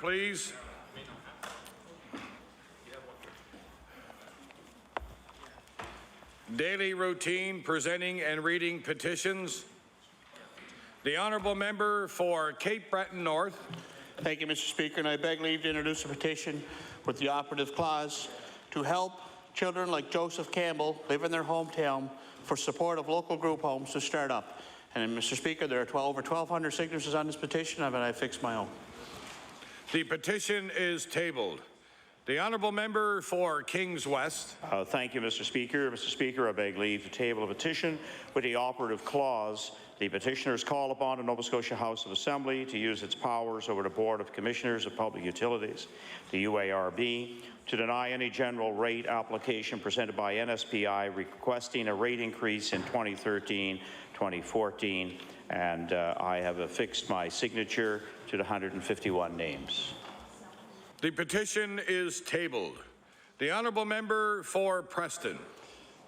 please. Daily routine, presenting and reading petitions. The honourable member for Cape Breton North. Thank you, Mr. Speaker, and I beg leave to introduce a petition with the operative clause to help children like Joseph Campbell live in their hometown for support of local group homes to start up. And Mr. Speaker, there are over 1,200 signatures on this petition, and I fixed my own. The petition is tabled. The honourable member for Kings West. Thank you, Mr. Speaker. Mr. Speaker, I beg leave to table a petition with the operative clause. The petitioners call upon the Nova Scotia House of Assembly to use its powers over the Board of Commissioners of Public Utilities, the UARB, to deny any general rate application presented by NSPI requesting a rate increase in 2013-2014, and I have affixed my signature to the 151 names. The petition is tabled. The honourable member for Preston.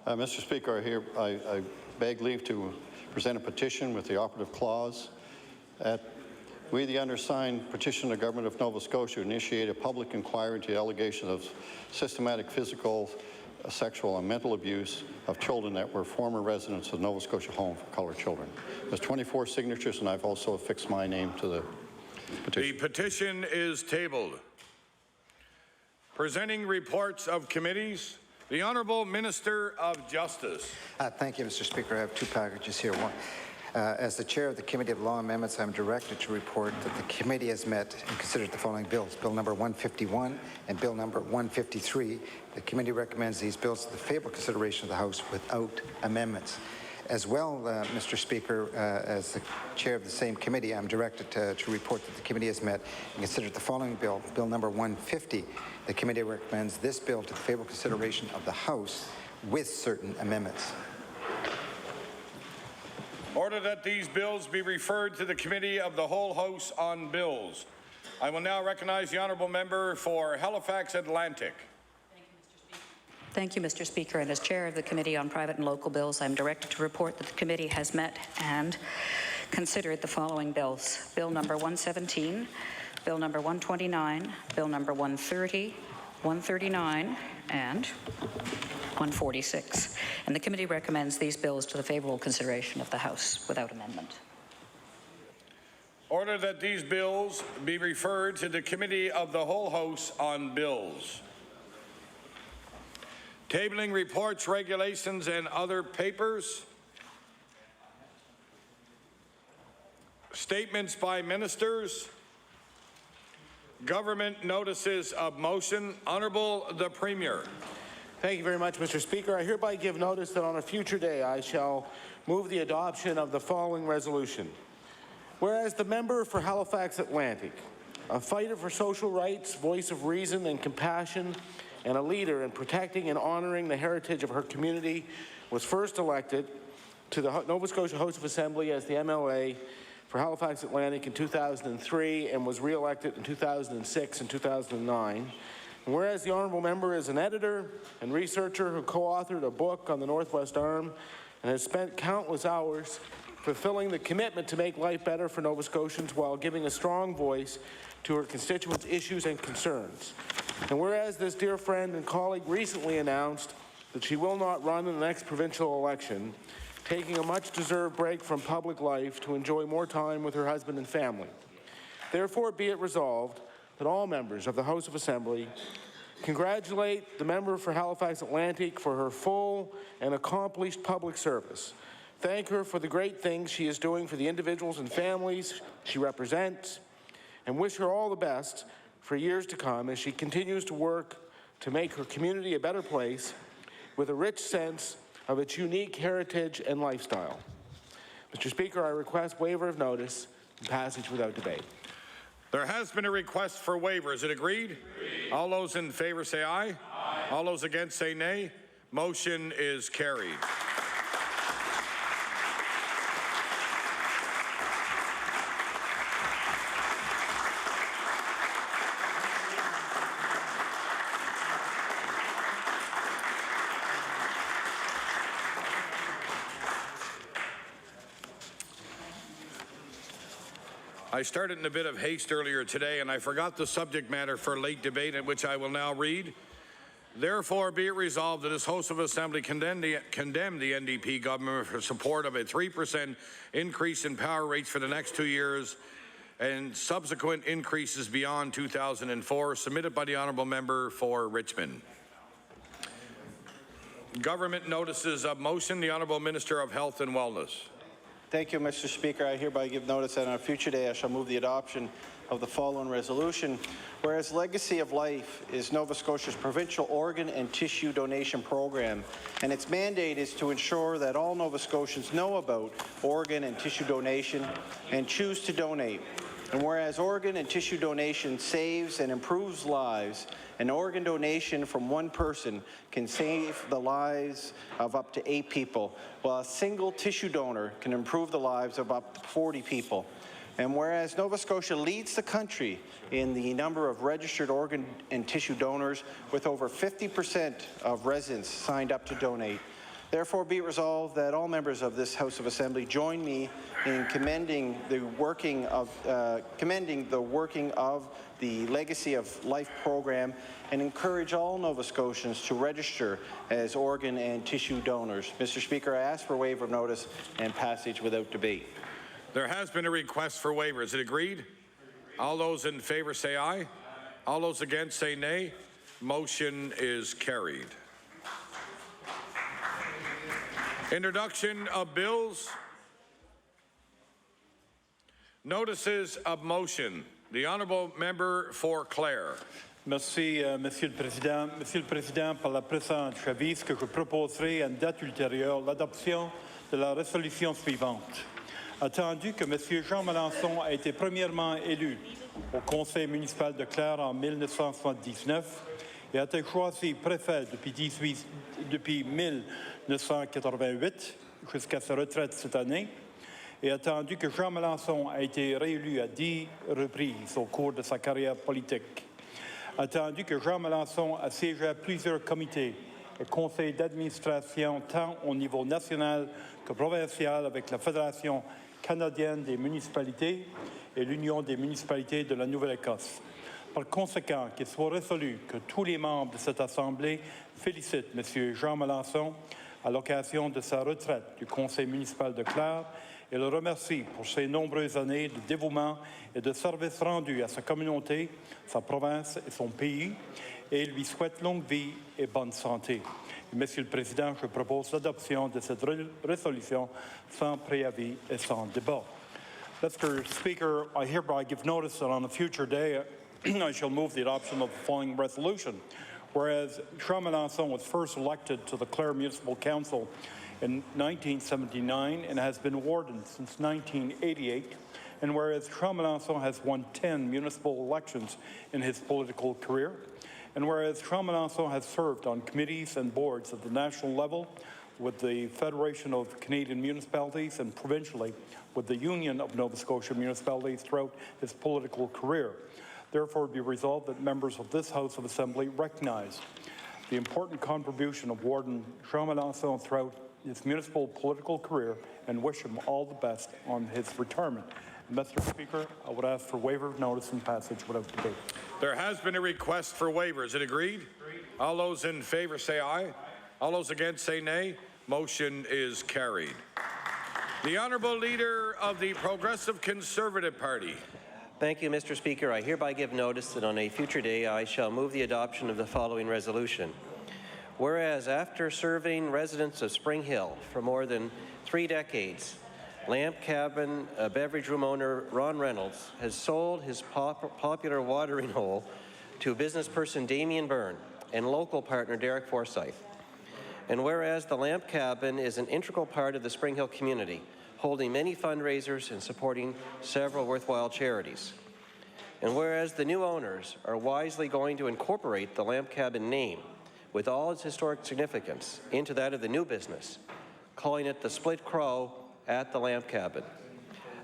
Mr. Speaker, I beg leave to present a petition with the operative clause. We, the undersigned, petition the Government of Nova Scotia to initiate a public inquiry into allegations of systematic physical, sexual, and mental abuse of children that were former residents of Nova Scotia Home for Colored Children. There's 24 signatures, and I've also affixed my name to the petition. The petition is tabled. Presenting reports of committees. The Honourable Minister of Justice. Thank you, Mr. Speaker. I have two packages here. One, as the Chair of the Committee of Law Amendments, I'm directed to report that the committee has met and considered the following bills. Bill number 151 and Bill number 153. The committee recommends these bills to the favourable consideration of the House without amendments. As well, Mr. Speaker, as the Chair of the same committee, I'm directed to report that the committee has met and considered the following bill. Bill number 150. The committee recommends this bill to the favourable consideration of the House with certain amendments. Order that these bills be referred to the Committee of the Whole House on Bills. I will now recognize the honourable member for Halifax Atlantic. Thank you, Mr. Speaker. And as Chair of the Committee on Private and Local Bills, I'm directed to report that the committee has met and considered the following bills. Bill number 117, Bill number 129, Bill number 130, 139, and 146. And the committee recommends these bills to the favourable consideration of the House without amendment. Order that these bills be referred to the Committee of the Whole House on Bills. Tabling reports, regulations, and other papers. Statements by ministers. Government notices of motion. Honourable the Premier. Thank you very much, Mr. Speaker. I hereby give notice that on a future day I shall move the adoption of the following resolution. Whereas the member for Halifax Atlantic, a fighter for social rights, voice of reason and compassion, and a leader in protecting and honouring the heritage of her community, was first elected to the Nova Scotia House of Assembly as the MLA for Halifax Atlantic in 2003 and was re-elected in 2006 and 2009. And whereas the honourable member is an editor and researcher who co-authored a book on the Northwest Arm and has spent countless hours fulfilling the commitment to make life better for Nova Scotians while giving a strong voice to her constituents' issues and concerns. And whereas this dear friend and colleague recently announced that she will not run in the next provincial election, taking a much-deserved break from public life to enjoy more time with her husband and family. Therefore, be it resolved that all members of the House of Assembly congratulate the member for Halifax Atlantic for her full and accomplished public service. Thank her for the great things she is doing for the individuals and families she represents, and wish her all the best for years to come as she continues to work to make her community a better place with a rich sense of its unique heritage and lifestyle. Mr. Speaker, I request waiver of notice and passage without debate. There has been a request for waiver. Is it agreed? Agreed. All those in favour say aye. Aye. All those against say nay. Motion is carried. I started in a bit of haste earlier today, and I forgot the subject matter for late debate, which I will now read. Therefore, be it resolved that this House of Assembly condemn the NDP government for support of a 3% increase in power rates for the next 2 years and subsequent increases beyond 2004, submitted by the Honourable Member for Richmond. Government notices of motion. The Honourable Minister of Health and Wellness. Thank you, Mr. Speaker. I hereby give notice that on a future day I shall move the adoption of the following resolution. Whereas Legacy of Life is Nova Scotia's provincial organ and tissue donation program, and its mandate is to ensure that all Nova Scotians know about organ and tissue donation and choose to donate. And whereas organ and tissue donation saves and improves lives, an organ donation from one person can save the lives of up to 8 people, while a single tissue donor can improve the lives of up to 40 people. And whereas Nova Scotia leads the country in the number of registered organ and tissue donors, with over 50% of residents signed up to donate, therefore be it resolved that all members of this House of Assembly join me in commending the working of the Legacy of Life program and encourage all Nova Scotians to register as organ and tissue donors. Mr. Speaker, I ask for waiver of notice and passage without debate. There has been a request for waiver. Is it agreed? All those in favour say aye. All those against say nay. Motion is carried. Introduction of bills. Notices of motion. The Honourable Member for Clare. Merci, Monsieur le Président. Monsieur le Président, par la présente, j'avise que je proposerai à une date ultérieure l'adoption de la résolution suivante. Attendu que M. Jean Melançon a été premièrement élu au Conseil municipal de Clare en 1979 et a été choisi préfet depuis 1988 jusqu'à sa retraite cette année, et attendu que Jean Melançon a été réélu à 10 reprises au cours de sa carrière politique. Attendu que Jean Melançon a siégé à plusieurs comités et conseils d'administration tant au niveau national que provincial avec la Fédération canadienne des municipalités et l'Union des municipalités de la Nouvelle-Écosse. Par conséquent, qu'il soit résolu que tous les membres de cette Assemblée félicitent M. Jean Melançon à l'occasion de sa retraite du Conseil municipal de Clare et le remercie pour ses nombreuses années de dévouement et de service rendu à sa communauté, sa province et son pays, et lui souhaite longue vie et bonne santé. Monsieur le Président, je propose l'adoption de cette résolution sans préavis et sans débat. Mr. Speaker, I hereby give notice that on a future day I shall move the adoption of the following resolution. Whereas Jean Melançon was first elected to the Clare Municipal Council in 1979 and has been warden since 1988, and whereas Jean Melançon has won 10 municipal elections in his political career, and whereas Jean Melançon has served on committees and boards at the national level with the Federation of Canadian Municipalities and provincially with the Union of Nova Scotia Municipalities throughout his political career. Therefore, be resolved that members of this House of Assembly recognize the important contribution of Warden Jean Melançon throughout his municipal political career and wish him all the best on his retirement. Mr. Speaker, I would ask for waiver of notice and passage without debate. There has been a request for waiver. Is it agreed? All those in favour say aye. All those against say nay. Motion is carried. The Honourable Leader of the Progressive Conservative Party. Thank you, Mr. Speaker. I hereby give notice that on a future day I shall move the adoption of the following resolution. Whereas after serving residents of Spring Hill for more than 3 decades, Lamp Cabin beverage room owner Ron Reynolds has sold his popular watering hole to business person Damien Byrne and local partner Derek Forsyth. And whereas the Lamp Cabin is an integral part of the Spring Hill community, holding many fundraisers and supporting several worthwhile charities. And whereas the new owners are wisely going to incorporate the Lamp Cabin name with all its historic significance into that of the new business, calling it the Split Crow at the Lamp Cabin.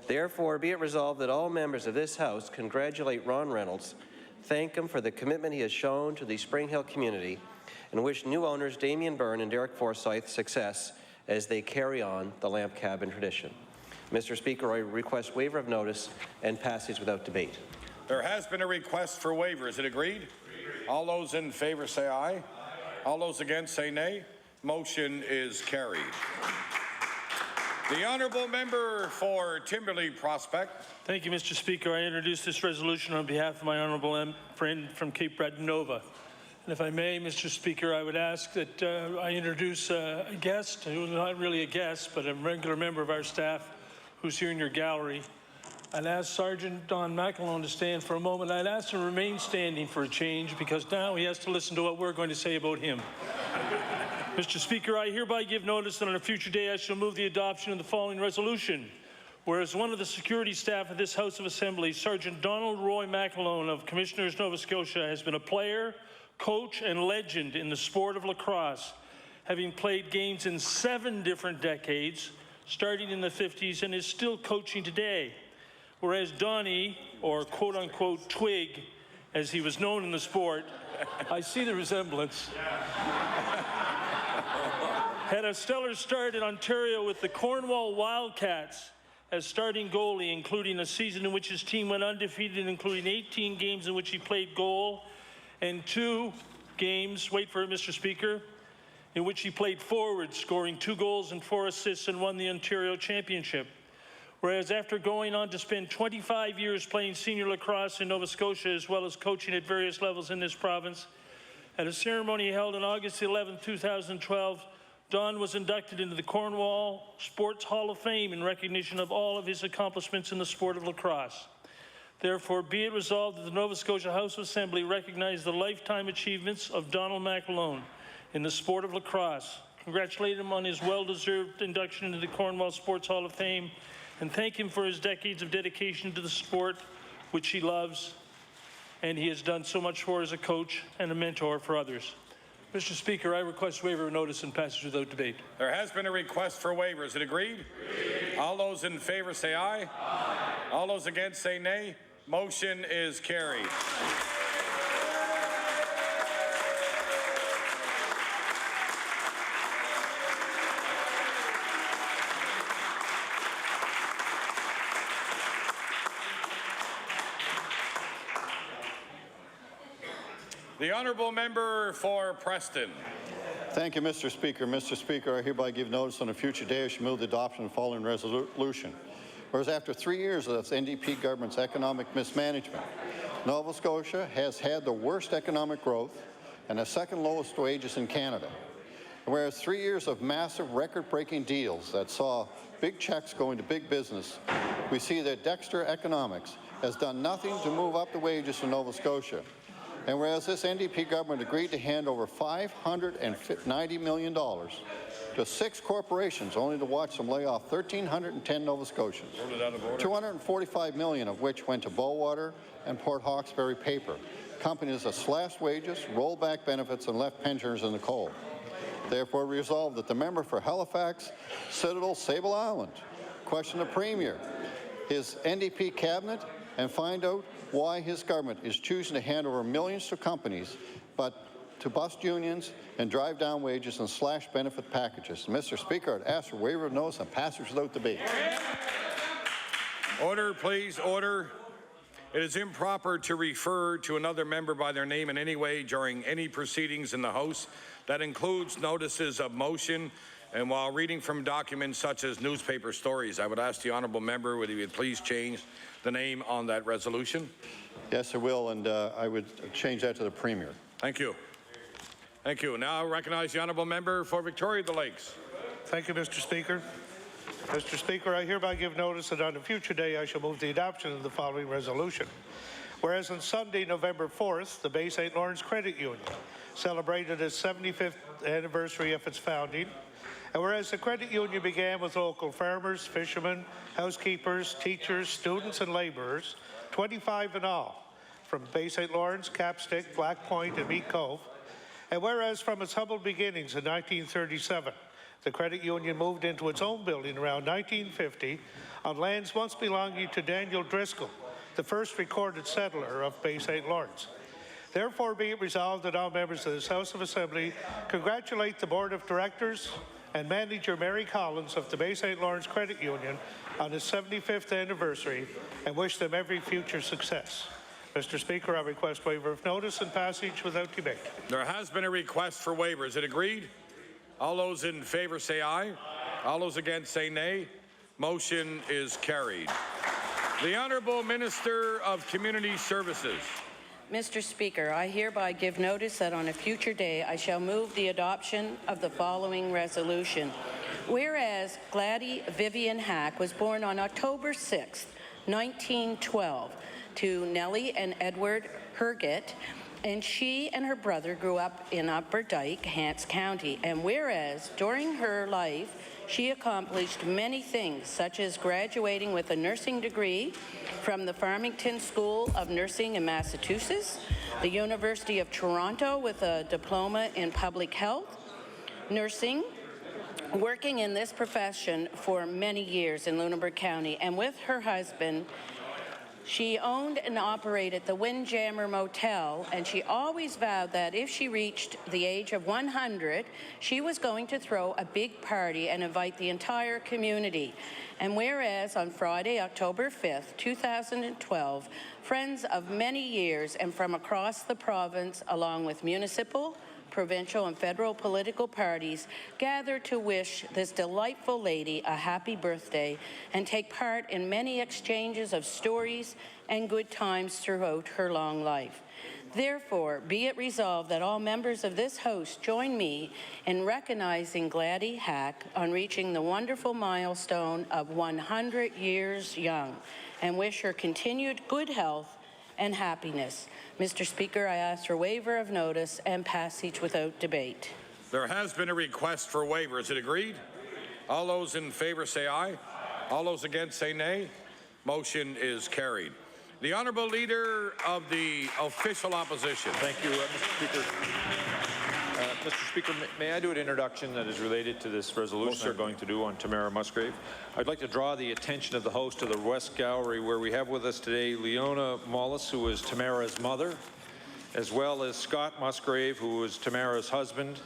Therefore, be it resolved that all members of this House congratulate Ron Reynolds, thank him for the commitment he has shown to the Spring Hill community, and wish new owners Damien Byrne and Derek Forsyth success as they carry on the Lamp Cabin tradition. Mr. Speaker, I request waiver of notice and passage without debate. There has been a request for waiver. Is it agreed? All those in favour say aye. All those against say nay. Motion is carried. The honourable member for Timberley Prospect. Thank you, Mr. Speaker. I introduce this resolution on behalf of my honourable friend from Cape Breton Nova. And if I may, Mr. Speaker, I would ask that I introduce a guest, who's not really a guest, but a regular member of our staff who's here in your gallery. I'd ask Sergeant Don McAlone to stand for a moment. I'd ask him to remain standing for a change because now he has to listen to what we're going to say about him. Mr. Speaker, I hereby give notice that on a future day I shall move the adoption of the following resolution. Whereas one of the security staff of this House of Assembly, Sergeant Donald Roy McAlone of Commissioners, Nova Scotia, has been a player, coach, and legend in the sport of lacrosse, having played games in 7 different decades, starting in the 50s, and is still coaching today. Whereas Donnie, or quote-unquote Twig, as he was known in the sport, I see the resemblance, had a stellar start in Ontario with the Cornwall Wildcats as starting goalie, including a season in which his team went undefeated, including 18 games in which he played goal, and 2 games, wait for it, Mr. Speaker, in which he played forward, scoring 2 goals and 4 assists and won the Ontario Championship. Whereas after going on to spend 25 years playing senior lacrosse in Nova Scotia, as well as coaching at various levels in this province, at a ceremony held on August 11, 2012, Don was inducted into the Cornwall Sports Hall of Fame in recognition of all of his accomplishments in the sport of lacrosse. Therefore, be it resolved that the Nova Scotia House of Assembly recognize the lifetime achievements of Donald McAlone in the sport of lacrosse, congratulate him on his well-deserved induction into the Cornwall Sports Hall of Fame, and thank him for his decades of dedication to the sport, which he loves, and he has done so much for as a coach and a mentor for others. Mr. Speaker, I request waiver of notice and passage without debate. There has been a request for waiver. Is it agreed? All those in favour say aye. Aye. All those against say nay. Motion is carried. The honourable member for Preston. Thank you, Mr. Speaker. Mr. Speaker, I hereby give notice on a future day I shall move the adoption of the following resolution. Whereas after 3 years of the NDP government's economic mismanagement, Nova Scotia has had the worst economic growth and the second lowest wages in Canada. And whereas 3 years of massive record-breaking deals that saw big checks going to big business, we see that Dexter Economics has done nothing to move up the wages in Nova Scotia. And whereas this NDP government agreed to hand over $590 million to 6 corporations only to watch them lay off 1,310 Nova Scotians, $245 million of which went to Bowater and Port Hawkesbury Paper, companies that slashed wages, rolled back benefits, and left pensioners in the cold. Therefore, resolved that the member for Halifax, Citadel, Sable Island question the Premier, his NDP cabinet, and find out why his government is choosing to hand over millions to companies, but to bust unions and drive down wages and slash benefit packages. Mr. Speaker, I'd ask for waiver of notice and passage without debate. Order, please. Order. It is improper to refer to another member by their name in any way during any proceedings in the House. That includes notices of motion and while reading from documents such as newspaper stories. I would ask the honourable member whether he would please change the name on that resolution. Yes, I will, and I would change that to the Premier. Thank you. Thank you. Now I recognize the honourable member for Victoria the Lakes. Thank you, Mr. Speaker. Mr. Speaker, I hereby give notice that on a future day I shall move the adoption of the following resolution. Whereas on Sunday, November 4th, the Bay St. Lawrence Credit Union celebrated its 75th anniversary of its founding, and whereas the credit union began with local farmers, fishermen, housekeepers, teachers, students, and labourers, 25 in all, from Bay St. Lawrence, Capstick, Black Point, and Meat Cove, and whereas from its humble beginnings in 1937, the credit union moved into its own building around 1950 on lands once belonging to Daniel Driscoll, the first recorded settler of Bay St. Lawrence. Therefore, be it resolved that all members of this House of Assembly congratulate the Board of Directors, and Manager Mary Collins of the Bay St. Lawrence Credit Union on its 75th anniversary and wish them every future success. Mr. Speaker, I request waiver of notice and passage without debate. There has been a request for waiver. Is it agreed? All those in favour say aye. All those against say nay. Motion is carried. The Honourable Minister of Community Services. Mr. Speaker, I hereby give notice that on a future day I shall move the adoption of the following resolution. Whereas Gladys Vivian Hack was born on October 6, 1912, to Nellie and Edward Herget, and she and her brother grew up in Upper Dyke, Hants County. And whereas during her life, she accomplished many things, such as graduating with a nursing degree from the Farmington School of Nursing in Massachusetts, the University of Toronto with a diploma in public health, nursing, working in this profession for many years in Lunenburg County, and with her husband, she owned and operated the Windjammer Motel, and she always vowed that if she reached the age of 100, she was going to throw a big party and invite the entire community. And whereas on Friday, October 5th, 2012, friends of many years and from across the province, along with municipal, provincial and federal political parties, gathered to wish this delightful lady a happy birthday and take part in many exchanges of stories and good times throughout her long life. Therefore, be it resolved that all members of this House join me in recognizing Gladys Hack on reaching the wonderful milestone of 100 years young and wish her continued good health and happiness. Mr. Speaker, I ask for waiver of notice and passage without debate. There has been a request for waiver. Is it agreed? All those in favour say aye. All those against say nay. Motion is carried. The Honourable Leader of the Official Opposition. Thank you, Mr. Speaker. Mr. Speaker, may I do an introduction that is related to this resolution I'm going to do on Tamara Musgrave? I'd like to draw the attention of the House to the West Gallery, where we have with us today Leona Mullis, who is Tamara's mother, as well as Scott Musgrave, who was Tamara's husband,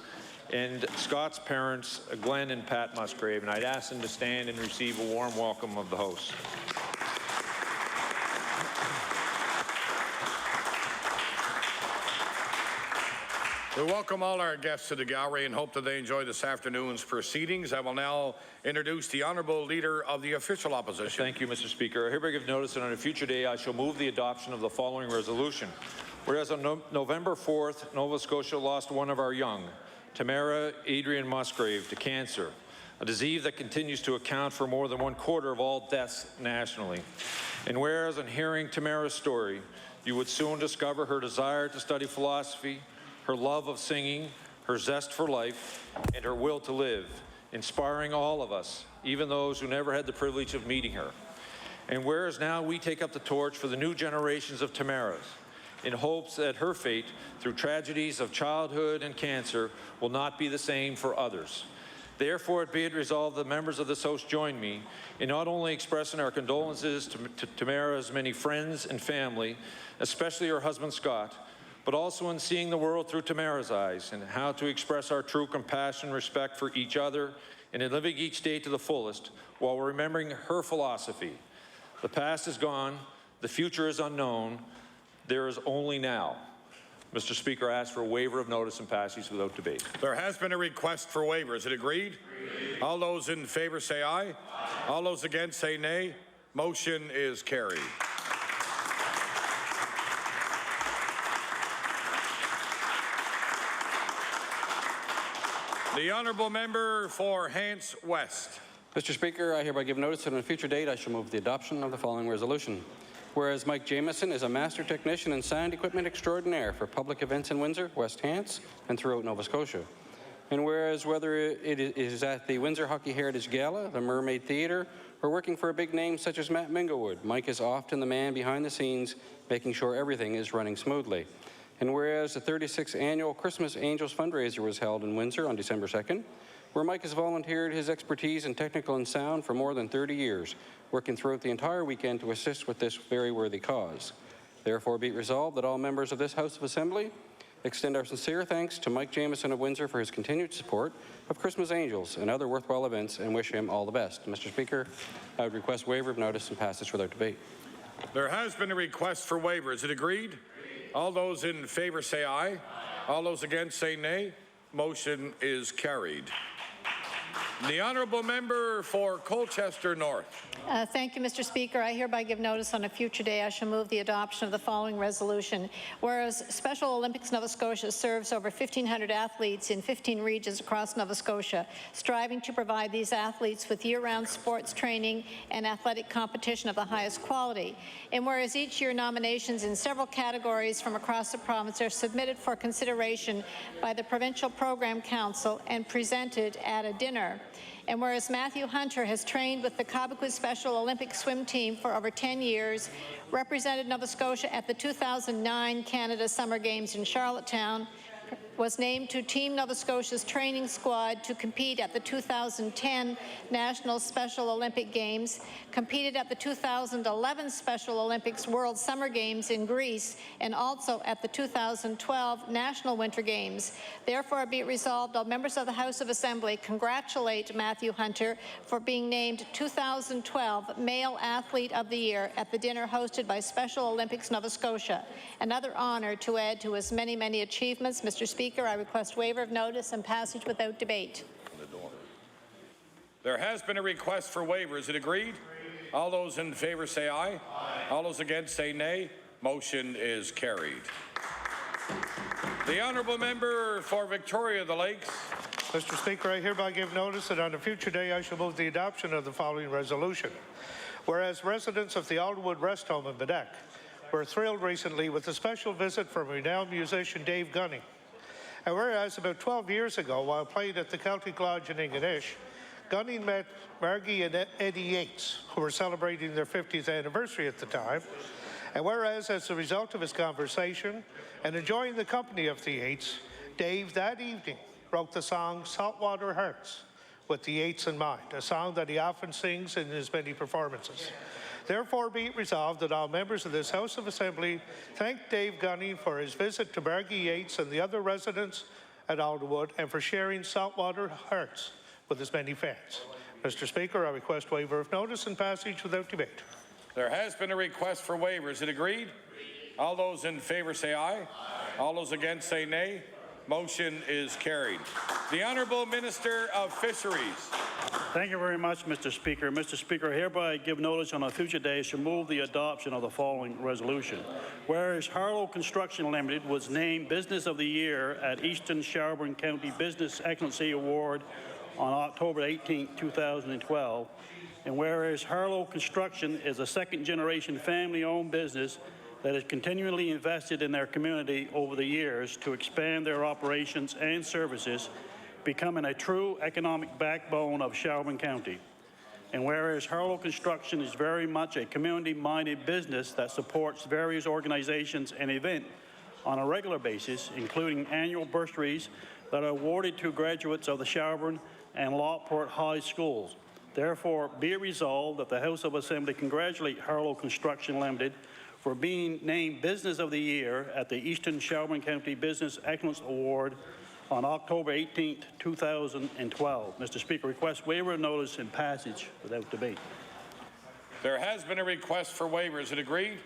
and Scott's parents, Glenn and Pat Musgrave. And I'd ask them to stand and receive a warm welcome of the House. We welcome all our guests to the gallery and hope that they enjoy this afternoon's proceedings. I will now introduce the Honourable Leader of the Official Opposition. Thank you, Mr. Speaker. I hereby give notice that on a future day I shall move the adoption of the following resolution. Whereas on November 4th, Nova Scotia lost one of our young, Tamara Adrian Musgrave, to cancer, a disease that continues to account for more than 1/4 of all deaths nationally. And whereas on hearing Tamara's story, you would soon discover her desire to study philosophy, her love of singing, her zest for life, and her will to live, inspiring all of us, even those who never had the privilege of meeting her. And whereas now we take up the torch for the new generations of Tamaras, in hopes that her fate, through tragedies of childhood and cancer, will not be the same for others. Therefore, be it resolved that members of this House join me in not only expressing our condolences to Tamara's many friends and family, especially her husband Scott, but also in seeing the world through Tamara's eyes and how to express our true compassion and respect for each other and in living each day to the fullest while remembering her philosophy. The past is gone, the future is unknown, there is only now. Mr. Speaker, I ask for a waiver of notice and passage without debate. There has been a request for waiver. Is it agreed? All those in favour say aye. All those against say nay. Motion is carried. The Honourable Member for Hants West. Mr. Speaker, I hereby give notice that on a future date I shall move the adoption of the following resolution. Whereas Mike Jamieson is a master technician and sound equipment extraordinaire for public events in Windsor, West Hants, and throughout Nova Scotia. And whereas whether it is at the Windsor Hockey Heritage Gala, the Mermaid Theatre, or working for a big name such as Matt Minglewood, Mike is often the man behind the scenes, making sure everything is running smoothly. And whereas the 36th annual Christmas Angels fundraiser was held in Windsor on December 2nd, where Mike has volunteered his expertise in technical and sound for more than 30 years, working throughout the entire weekend to assist with this very worthy cause. Therefore, be it resolved that all members of this House of Assembly extend our sincere thanks to Mike Jamieson of Windsor for his continued support of Christmas Angels and other worthwhile events, and wish him all the best. Mr. Speaker, I would request waiver of notice and passage without debate. There has been a request for waiver. Is it agreed? All those in favour say aye. All those against say nay. Motion is carried. The honourable member for Colchester North. Thank you, Mr. Speaker. I hereby give notice on a future day I shall move the adoption of the following resolution. Whereas Special Olympics Nova Scotia serves over 1,500 athletes in 15 regions across Nova Scotia, striving to provide these athletes with year-round sports training and athletic competition of the highest quality. And whereas each year nominations in several categories from across the province are submitted for consideration by the Provincial Program Council and presented at a dinner. And whereas Matthew Hunter has trained with the Cobequid Special Olympic swim team for over 10 years, represented Nova Scotia at the 2009 Canada Summer Games in Charlottetown, was named to Team Nova Scotia's training squad to compete at the 2010 National Special Olympic Games, competed at the 2011 Special Olympics World Summer Games in Greece, and also at the 2012 National Winter Games. Therefore, be it resolved, all members of the House of Assembly congratulate Matthew Hunter for being named 2012 Male Athlete of the Year at the dinner hosted by Special Olympics Nova Scotia. Another honour to add to his many, many achievements. Mr. Speaker, I request waiver of notice and passage without debate. There has been a request for waiver. Is it agreed? All those in favour say aye. Aye. All those against say nay. Motion is carried. The honourable member for Victoria the Lakes. Mr. Speaker, I hereby give notice that on a future day I shall move the adoption of the following resolution. Whereas residents of the Alderwood Rest Home in Bedeck were thrilled recently with a special visit from renowned musician Dave Gunning. And whereas about 12 years ago, while playing at the Celtic Lodge in Ingonish, Gunning met Margie and Eddie Yates, who were celebrating their 50th anniversary at the time. And whereas, as a result of his conversation and enjoying the company of the Yates, Dave that evening wrote the song Saltwater Hearts with the Yates in mind, a song that he often sings in his many performances. Therefore, be it resolved that all members of this House of Assembly thank Dave Gunning for his visit to Margie Yates and the other residents at Alderwood and for sharing Saltwater Hearts with his many fans. Mr. Speaker, I request waiver of notice and passage without debate. There has been a request for waiver. Is it agreed? All those in favour say aye. Aye. All those against say nay. Motion is carried. The Honourable Minister of Fisheries. Thank you very much, Mr. Speaker. Mr. Speaker, hereby give notice on a future day to move the adoption of the following resolution. Whereas Harlow Construction Limited was named Business of the Year at Eastern Shelburne County Business Excellency Award on October 18, 2012, and whereas Harlow Construction is a second-generation family-owned business that has continually invested in their community over the years to expand their operations and services, becoming a true economic backbone of Shelburne County. And whereas Harlow Construction is very much a community-minded business that supports various organizations and events on a regular basis, including annual bursaries that are awarded to graduates of the Shelburne and Lockport High Schools. Therefore, be it resolved that the House of Assembly congratulate Harlow Construction Limited for being named Business of the Year at the Eastern Shelburne County Business Excellence Award on October 18, 2012. Mr. Speaker, request waiver of notice and passage without debate. There has been a request for waiver. Is it agreed?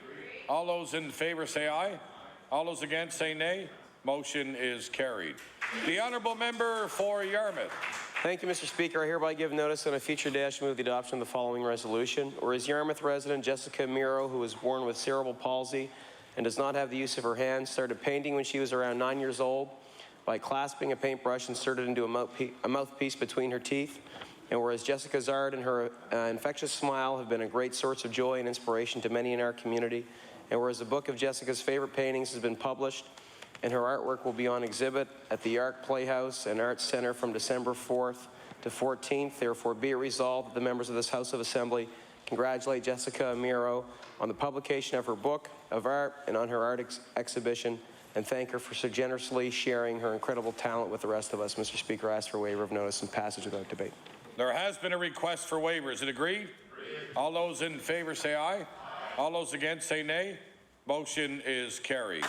All those in favour say aye. All those against say nay. Motion is carried. The Honourable Member for Yarmouth. Thank you, Mr. Speaker. I hereby give notice on a future day I shall move the adoption of the following resolution. Whereas Yarmouth resident Jessica Miro, who was born with cerebral palsy and does not have the use of her hands, started painting when she was around 9 years old by clasping a paintbrush inserted into a mouthpiece between her teeth. And whereas Jessica's art and her infectious smile have been a great source of joy and inspiration to many in our community, and whereas a book of Jessica's favorite paintings has been published, and her artwork will be on exhibit at the Arc Playhouse and Arts Centre from December 4th to 14th. Therefore, be it resolved that the members of this House of Assembly congratulate Jessica Amiro on the publication of her book of art and on her art exhibition, and thank her for so generously sharing her incredible talent with the rest of us. Mr. Speaker, I ask for waiver of notice and passage without debate. There has been a request for waiver. Is it agreed? All those in favour say aye. All those against say nay. Motion is carried.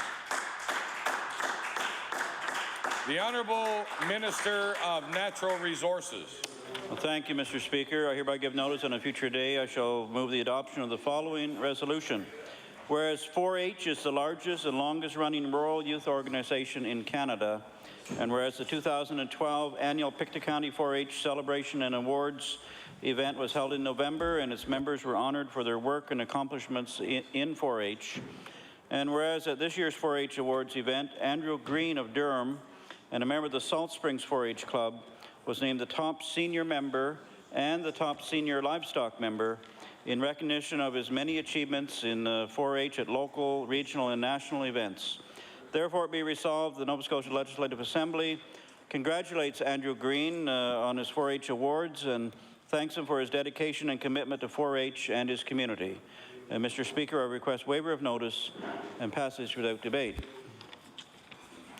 The Honourable Minister of Natural Resources. Well, thank you, Mr. Speaker. I hereby give notice on a future day I shall move the adoption of the following resolution. Whereas 4-H is the largest and longest-running rural youth organization in Canada, and whereas the 2012 annual Pictou County 4-H celebration and awards event was held in November, and its members were honored for their work and accomplishments in 4-H, and whereas at this year's 4-H awards event, Andrew Green of Durham and a member of the Salt Springs 4-H Club was named the top senior member and the top senior livestock member in recognition of his many achievements in 4-H at local, regional, and national events. Therefore, it be resolved, the Nova Scotia Legislative Assembly congratulates Andrew Green on his 4-H awards and thanks him for his dedication and commitment to 4-H and his community. Mr. Speaker, I request waiver of notice and passage without debate.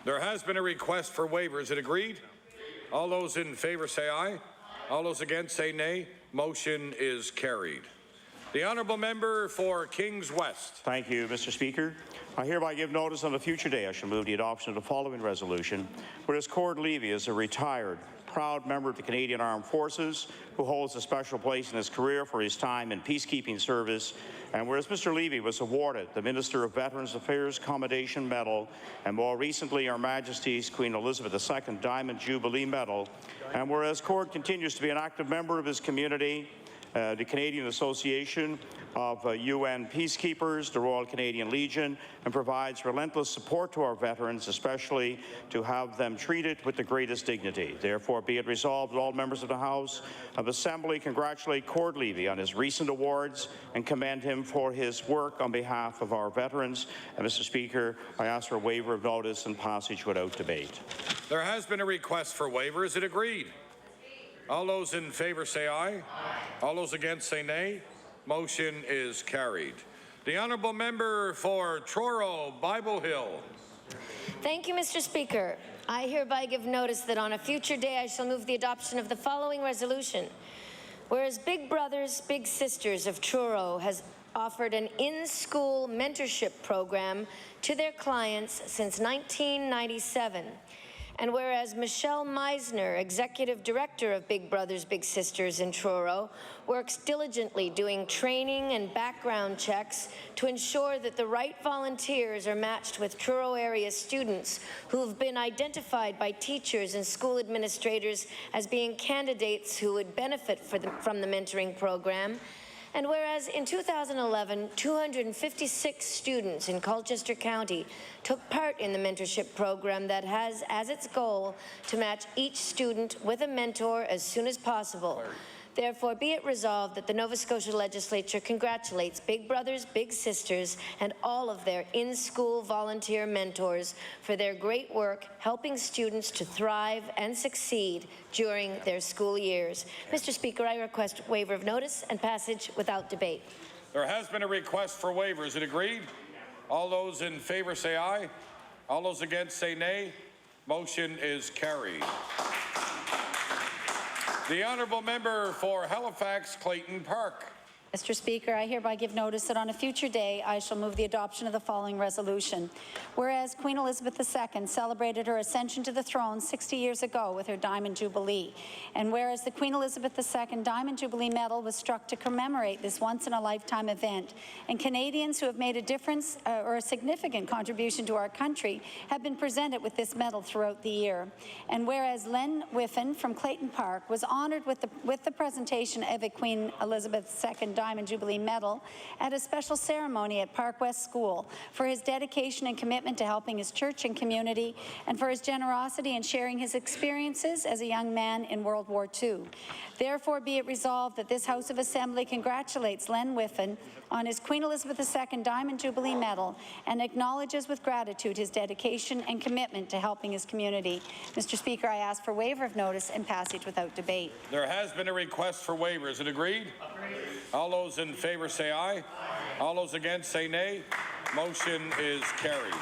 There has been a request for waiver. Is it agreed? All those in favour say aye. All those against say nay. Motion is carried. The Honourable Member for Kings West. Thank you, Mr. Speaker. I hereby give notice on a future day I shall move the adoption of the following resolution. Whereas Cord Levy is a retired, proud member of the Canadian Armed Forces who holds a special place in his career for his time in peacekeeping service, and whereas Mr. Levy was awarded the Minister of Veterans Affairs Commendation Medal and more recently Her Majesty's Queen Elizabeth II Diamond Jubilee Medal, and whereas Cord continues to be an active member of his community, the Canadian Association of UN Peacekeepers, the Royal Canadian Legion, and provides relentless support to our veterans, especially to have them treated with the greatest dignity. Therefore, be it resolved that all members of the House of Assembly congratulate Cord Levy on his recent awards and commend him for his work on behalf of our veterans. And Mr. Speaker, I ask for a waiver of notice and passage without debate. There has been a request for waiver. Is it agreed? All those in favour say aye. Aye. All those against say nay. Motion is carried. The Honourable Member for Truro, Bible Hill. Thank you, Mr. Speaker. I hereby give notice that on a future day I shall move the adoption of the following resolution. Whereas Big Brothers, Big Sisters of Truro has offered an in-school mentorship program to their clients since 1997. And whereas Michelle Meisner, Executive Director of Big Brothers Big Sisters in Truro, works diligently doing training and background checks to ensure that the right volunteers are matched with Truro area students who have been identified by teachers and school administrators as being candidates who would benefit from the mentoring program. And whereas in 2011, 256 students in Colchester County took part in the mentorship program that has as its goal to match each student with a mentor as soon as possible. Therefore, be it resolved that the Nova Scotia Legislature congratulates Big Brothers, Big Sisters, and all of their in-school volunteer mentors for their great work helping students to thrive and succeed during their school years. Mr. Speaker, I request waiver of notice and passage without debate. There has been a request for waiver. Is it agreed? All those in favour say aye. All those against say nay. Motion is carried. The Honourable Member for Halifax, Clayton Park. Mr. Speaker, I hereby give notice that on a future day I shall move the adoption of the following resolution. Whereas Queen Elizabeth II celebrated her ascension to the throne 60 years ago with her Diamond Jubilee, and whereas the Queen Elizabeth II Diamond Jubilee Medal was struck to commemorate this once-in-a-lifetime event, and Canadians who have made a difference or a significant contribution to our country have been presented with this medal throughout the year, and whereas Len Whiffen from Clayton Park was honoured with the presentation of a Queen Elizabeth II Diamond Jubilee Medal at a special ceremony at Park West School for his dedication and commitment to helping his church and community, and for his generosity in sharing his experiences as a young man in World War II. Therefore, be it resolved that this House of Assembly congratulates Len Whiffen on his Queen Elizabeth II Diamond Jubilee Medal and acknowledges with gratitude his dedication and commitment to helping his community. Mr. Speaker, I ask for waiver of notice and passage without debate. There has been a request for waiver. Is it agreed? Agreed. All those in favour say aye. Aye. All those against say nay. Motion is carried.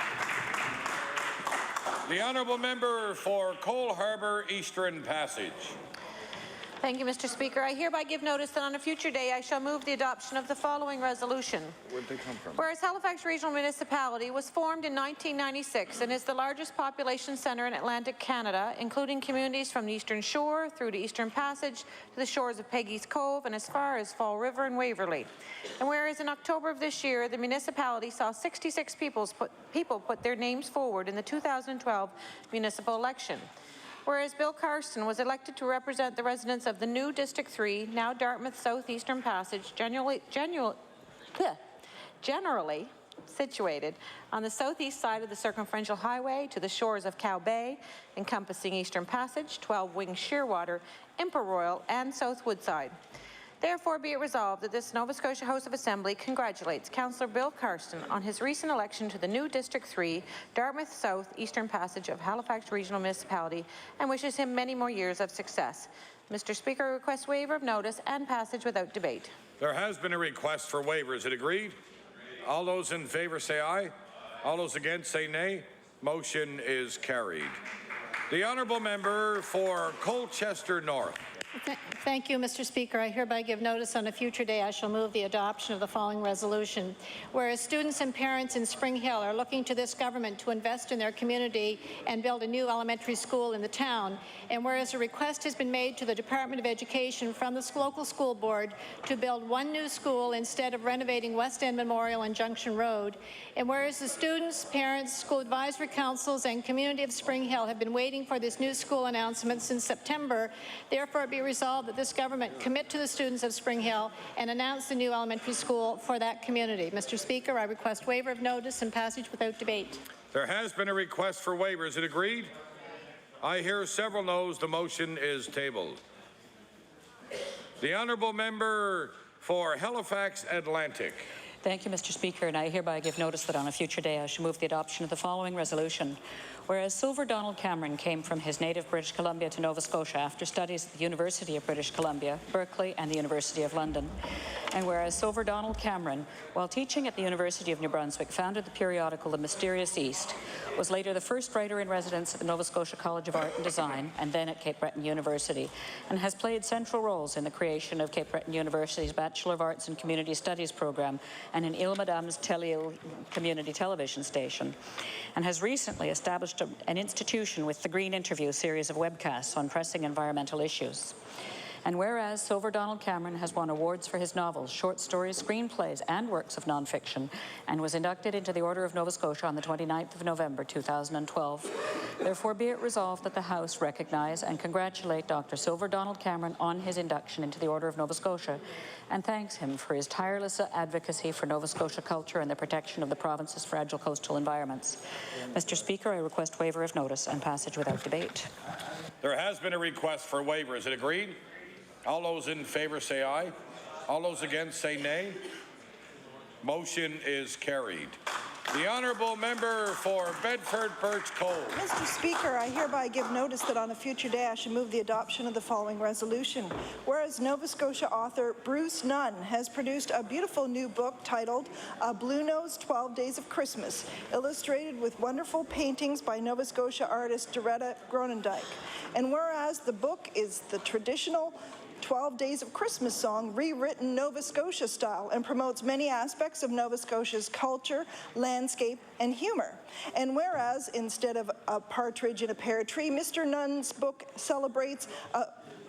The Honourable Member for Cole Harbour Eastern Passage. Thank you, Mr. Speaker. I hereby give notice that on a future day I shall move the adoption of the following resolution. Where'd they come from? Whereas Halifax Regional Municipality was formed in 1996 and is the largest population centre in Atlantic Canada, including communities from the Eastern Shore through to Eastern Passage to the shores of Peggy's Cove and as far as Fall River and Waverley. And whereas in October of this year, the municipality saw 66 people put their names forward in the 2012 municipal election. Whereas Bill Karsten was elected to represent the residents of the new District 3, now Dartmouth Southeastern Passage, generally situated on the southeast side of the circumferential highway to the shores of Cow Bay, encompassing Eastern Passage, 12 Wing Shearwater, Imper Royal, and South Woodside. Therefore, be it resolved that this Nova Scotia House of Assembly congratulates Councillor Bill Karsten on his recent election to the new District 3, Dartmouth South Eastern Passage of Halifax Regional Municipality and wishes him many more years of success. Mr. Speaker, I request waiver of notice and passage without debate. There has been a request for waiver. Is it agreed? All those in favour say aye. All those against say nay. Motion is carried. The honourable member for Colchester North. Thank you, Mr. Speaker. I hereby give notice on a future day I shall move the adoption of the following resolution. Whereas students and parents in Spring Hill are looking to this government to invest in their community and build a new elementary school in the town, and whereas a request has been made to the Department of Education from the local school board to build one new school instead of renovating West End Memorial and Junction Road, and whereas the students, parents, school advisory councils, and community of Spring Hill have been waiting for this new school announcement since September, therefore be resolved that this government commit to the students of Spring Hill and announce the new elementary school for that community. Mr. Speaker, I request waiver of notice and passage without debate. There has been a request for waiver. Is it agreed? I hear several noes. The motion is tabled. The honourable member for Halifax Atlantic. Thank you, Mr. Speaker, and I hereby give notice that on a future day I shall move the adoption of the following resolution. Whereas Silver Donald Cameron came from his native British Columbia to Nova Scotia after studies at the University of British Columbia, Berkeley, and the University of London. And whereas Silver Donald Cameron, while teaching at the University of New Brunswick, founded the periodical The Mysterious East, was later the first writer-in-residence at the Nova Scotia College of Art and Design, and then at Cape Breton University, and has played central roles in the creation of Cape Breton University's Bachelor of Arts and Community Studies program and in Il Madame's community television station, and has recently established an institution with the Green Interview series of webcasts on pressing environmental issues. And whereas Silver Donald Cameron has won awards for his novels, short stories, screenplays, and works of nonfiction, and was inducted into the Order of Nova Scotia on the 29th of November 2012, therefore be it resolved that the House recognize and congratulate Dr. Silver Donald Cameron on his induction into the Order of Nova Scotia, and thanks him for his tireless advocacy for Nova Scotia culture and the protection of the province's fragile coastal environments. Mr. Speaker, I request waiver of notice and passage without debate. There has been a request for waiver. Is it agreed? All those in favour say aye. All those against say nay. Motion is carried. The honourable member for Bedford Birch Cove. Mr. Speaker, I hereby give notice that on a future day I shall move the adoption of the following resolution. Whereas Nova Scotia author Bruce Nunn has produced a beautiful new book titled A Blue Nose 12 Days of Christmas, illustrated with wonderful paintings by Nova Scotia artist Doretta Gronendijk. And whereas the book is the traditional 12 Days of Christmas song rewritten Nova Scotia style and promotes many aspects of Nova Scotia's culture, landscape, and humor. And whereas instead of a partridge in a pear tree, Mr. Nunn's book celebrates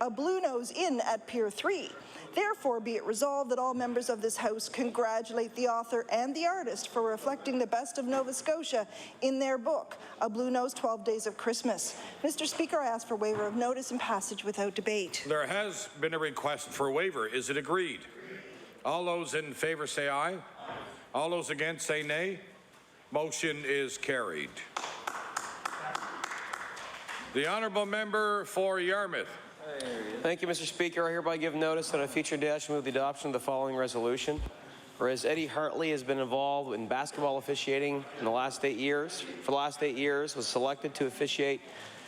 a blue nose inn at Pier 3. Therefore, be it resolved that all members of this House congratulate the author and the artist for reflecting the best of Nova Scotia in their book, A Blue Nose 12 Days of Christmas. Mr. Speaker, I ask for waiver of notice and passage without debate. There has been a request for waiver. Is it agreed? All those in favour say aye. All those against say nay. Motion is carried. The honourable member for Yarmouth. Thank you, Mr. Speaker. I hereby give notice that on a future day I shall move the adoption of the following resolution. Whereas Eddie Hartley has been involved in basketball officiating in the last 8 years. For the last 8 years, was selected to officiate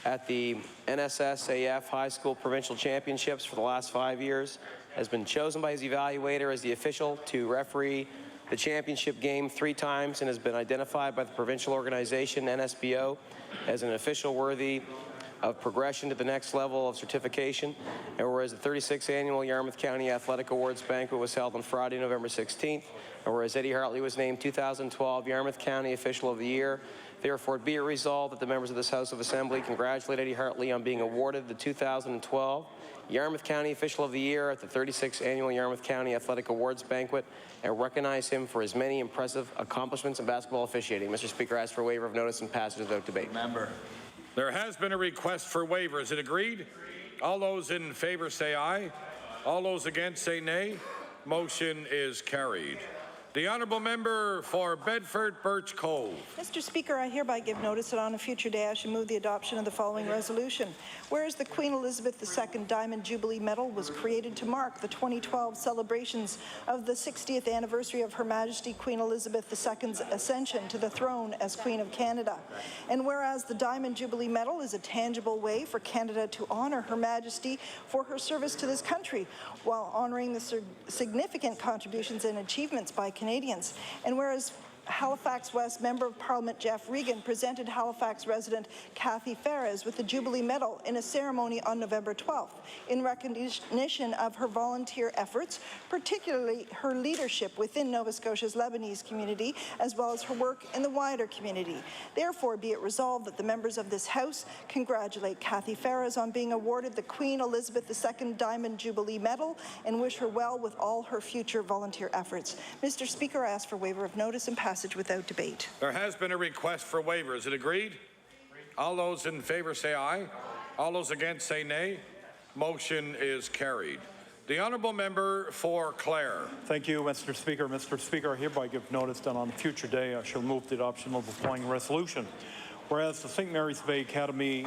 at the NSSAF High School Provincial Championships for the last 5 years. Has been chosen by his evaluator as the official to referee the championship game 3 times and has been identified by the provincial organization NSBO as an official worthy of progression to the next level of certification. And whereas the 36th Annual Yarmouth County Athletic Awards Banquet was held on Friday, November 16th, and whereas Eddie Hartley was named 2012 Yarmouth County Official of the Year, therefore be it resolved that the members of this House of Assembly congratulate Eddie Hartley on being awarded the 2012 Yarmouth County Official of the Year at the 36th Annual Yarmouth County Athletic Awards Banquet and recognize him for his many impressive accomplishments in basketball officiating. Mr. Speaker, I ask for waiver of notice and passage without debate. Member. There has been a request for waiver. Is it agreed? All those in favor say aye. All those against say nay. Motion is carried. The honourable member for Bedford Birch Cove. Mr. Speaker, I hereby give notice that on a future day I shall move the adoption of the following resolution. Whereas the Queen Elizabeth II Diamond Jubilee Medal was created to mark the 2012 celebrations of the 60th anniversary of Her Majesty Queen Elizabeth II's ascension to the throne as Queen of Canada. And whereas the Diamond Jubilee Medal is a tangible way for Canada to honour Her Majesty for her service to this country, while honouring the significant contributions and achievements by Canadians. And whereas Halifax West Member of Parliament Jeff Regan presented Halifax resident Kathy Ferris with the Jubilee Medal in a ceremony on November 12th in recognition of her volunteer efforts, particularly her leadership within Nova Scotia's Lebanese community, as well as her work in the wider community. Therefore, be it resolved that the members of this House congratulate Kathy Ferris on being awarded the Queen Elizabeth II Diamond Jubilee Medal and wish her well with all her future volunteer efforts. Mr. Speaker, I ask for waiver of notice and passage without debate. There has been a request for waiver. Is it agreed? All those in favor say aye. All those against say nay. Motion is carried. The honourable member for Clare. Thank you, Mr. Speaker. Mr. Speaker, I hereby give notice that on a future day I shall move the adoption of the following resolution. Whereas the St. Mary's Bay Academy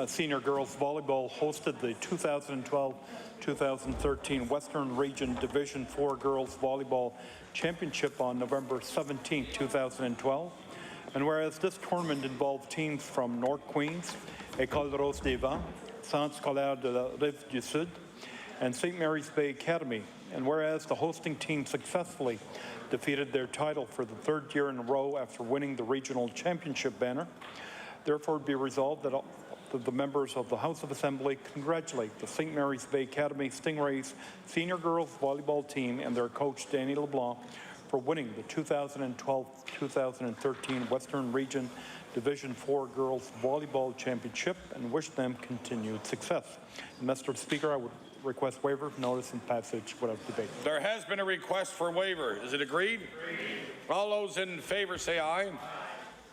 Senior Girls Volleyball hosted the 2012-2013 Western Region Division 4 Girls Volleyball Championship on November 17, 2012. And whereas this tournament involved teams from North Queens, École Rose des Vents, Centre Scolaire de la Rive du Sud, and St. Mary's Bay Academy. And whereas the hosting team successfully defeated their title for the third year in a row after winning the regional championship banner, therefore be resolved that the members of the House of Assembly congratulate the St. Mary's Bay Academy Stingrays Senior Girls Volleyball Team and their coach, Danny LeBlanc, for winning the 2012-2013 Western Region Division 4 Girls Volleyball Championship and wish them continued success. And Mr. Speaker, I would request waiver of notice and passage without debate. There has been a request for waiver. Is it agreed? All those in favor say aye.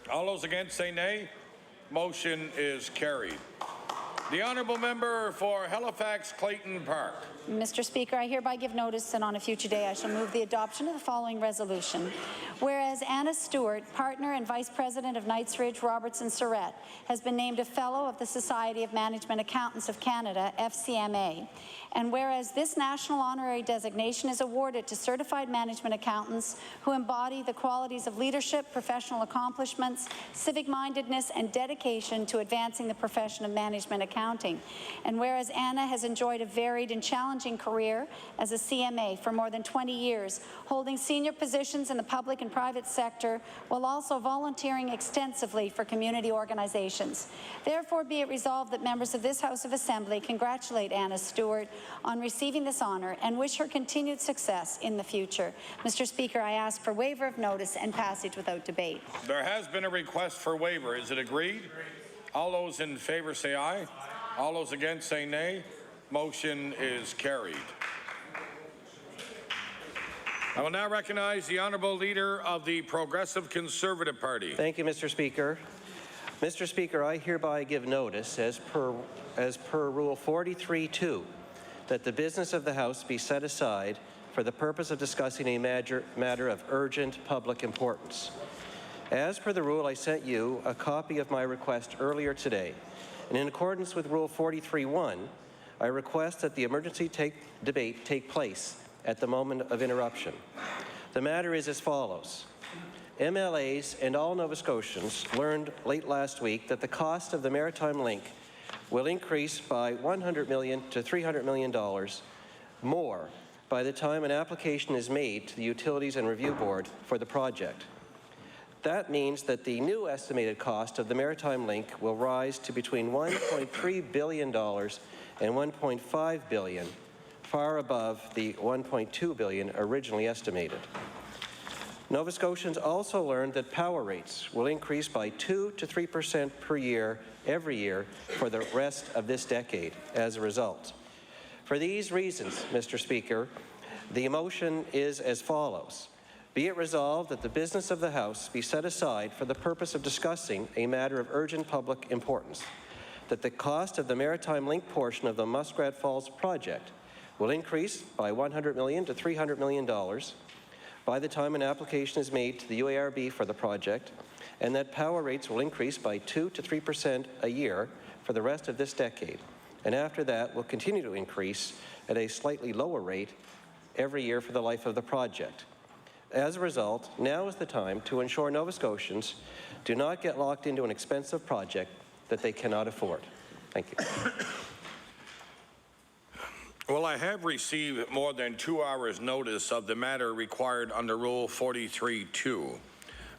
All those against say nay. Motion is carried. The honourable member for Halifax Clayton Park. Mr. Speaker, I hereby give notice that on a future day I shall move the adoption of the following resolution. Whereas Anna Stewart, partner and vice president of Knightsbridge, Robertson Surrett, has been named a fellow of the Society of Management Accountants of Canada, FCMA. And whereas this national honorary designation is awarded to certified management accountants who embody the qualities of leadership, professional accomplishments, civic-mindedness, and dedication to advancing the profession of management accounting. And whereas Anna has enjoyed a varied and challenging career as a CMA for more than 20 years, holding senior positions in the public and private sector, while also volunteering extensively for community organizations. Therefore, be it resolved that members of this House of Assembly congratulate Anna Stewart on receiving this honor and wish her continued success in the future. Mr. Speaker, I ask for waiver of notice and passage without debate. There has been a request for waiver. Is it agreed? All those in favor say aye. All those against say nay. Motion is carried. I will now recognize the Honourable Leader of the Progressive Conservative Party. Thank you, Mr. Speaker. Mr. Speaker, I hereby give notice, as per Rule 43.2, that the business of the House be set aside for the purpose of discussing a matter of urgent public importance. As per the rule, I sent you a copy of my request earlier today, and in accordance with Rule 43.1, I request that the emergency debate take place at the moment of interruption. The matter is as follows. MLAs and all Nova Scotians learned late last week that the cost of the Maritime Link will increase by $100 million to $300 million more by the time an application is made to the Utilities and Review Board for the project. That means that the new estimated cost of the Maritime Link will rise to between $1.3 billion and $1.5 billion, far above the $1.2 billion originally estimated. Nova Scotians also learned that power rates will increase by 2 to 3% per year every year for the rest of this decade as a result. For these reasons, Mr. Speaker, the motion is as follows. Be it resolved that the business of the House be set aside for the purpose of discussing a matter of urgent public importance, that the cost of the Maritime Link portion of the Muskrat Falls project will increase by $100 million to $300 million by the time an application is made to the UARB for the project, and that power rates will increase by 2 to 3% a year for the rest of this decade, and after that will continue to increase at a slightly lower rate every year for the life of the project. As a result, now is the time to ensure Nova Scotians do not get locked into an expensive project that they cannot afford. Thank you. Well, I have received more than 2 hours' notice of the matter required under Rule 43.2.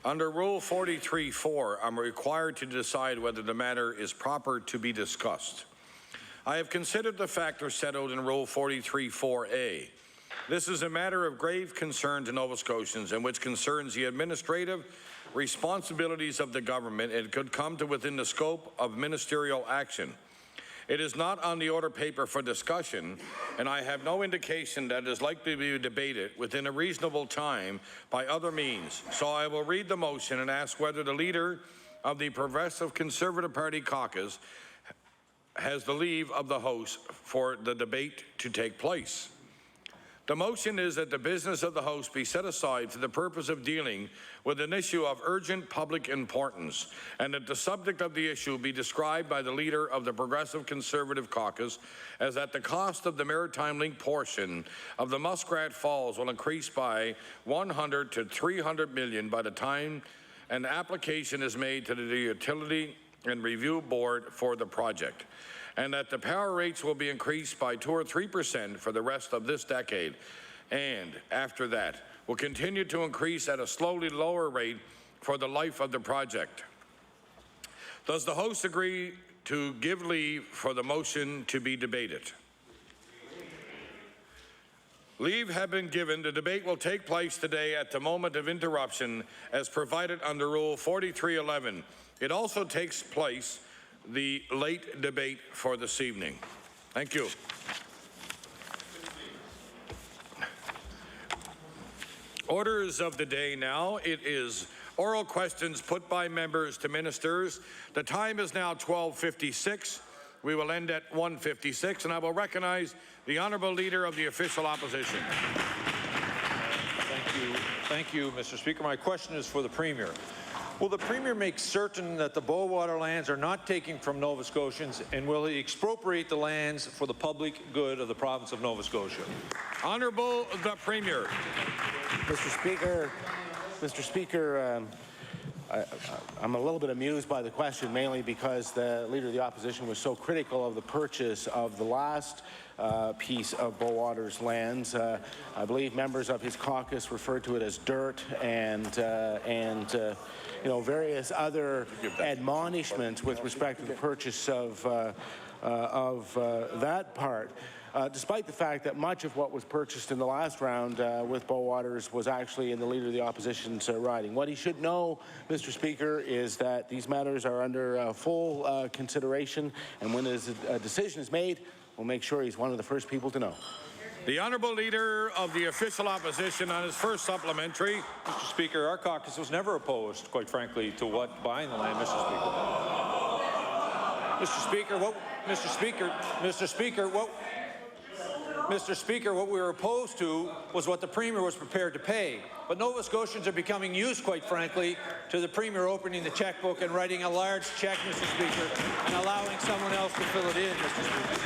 Under Rule 43.4, I'm required to decide whether the matter is proper to be discussed. I have considered the factors set out in Rule 43.4a. This is a matter of grave concern to Nova Scotians and which concerns the administrative responsibilities of the government and could come to within the scope of ministerial action. It is not on the order paper for discussion, and I have no indication that it is likely to be debated within a reasonable time by other means. So I will read the motion and ask whether the leader of the Progressive Conservative Party caucus has the leave of the House for the debate to take place. The motion is that the business of the House be set aside for the purpose of dealing with an issue of urgent public importance, and that the subject of the issue be described by the leader of the Progressive Conservative caucus as that the cost of the Maritime Link portion of the Muskrat Falls will increase by $100 to $300 million by the time an application is made to the Utility and Review Board for the project, and that the power rates will be increased by 2 or 3% for the rest of this decade, and after that will continue to increase at a slowly lower rate for the life of the project. Does the House agree to give leave for the motion to be debated? Leave have been given. The debate will take place today at the moment of interruption as provided under Rule 43.11. It also takes place the late debate for this evening. Thank you. Orders of the day now. It is oral questions put by members to ministers. The time is now 12:56. We will end at 1:56, and I will recognize the Honourable Leader of the Official Opposition. Thank you, Mr. Speaker. My question is for the Premier. Will the Premier make certain that the Bowater lands are not taken from Nova Scotians, and will he expropriate the lands for the public good of the province of Nova Scotia? Honourable the Premier. Mr. Speaker, I'm a little bit amused by the question, mainly because the Leader of the Opposition was so critical of the purchase of the last piece of Bowater's lands. I believe members of his caucus referred to it as dirt and you know, various other admonishments with respect to the purchase of that part. Despite the fact that much of what was purchased in the last round with Bowaters was actually in the Leader of the Opposition's riding. What he should know, Mr. Speaker, is that these matters are under full consideration, and when a decision is made, we'll make sure he's one of the first people to know. The Honourable Leader of the Official Opposition on his first supplementary. Mr. Speaker, our caucus was never opposed, quite frankly, to buying the land, Mr. Speaker. Mr. Speaker, what we were opposed to was what the Premier was prepared to pay. But Nova Scotians are becoming used, quite frankly, to the Premier opening the checkbook and writing a large check, Mr. Speaker, and allowing someone else to fill it in, Mr. Speaker.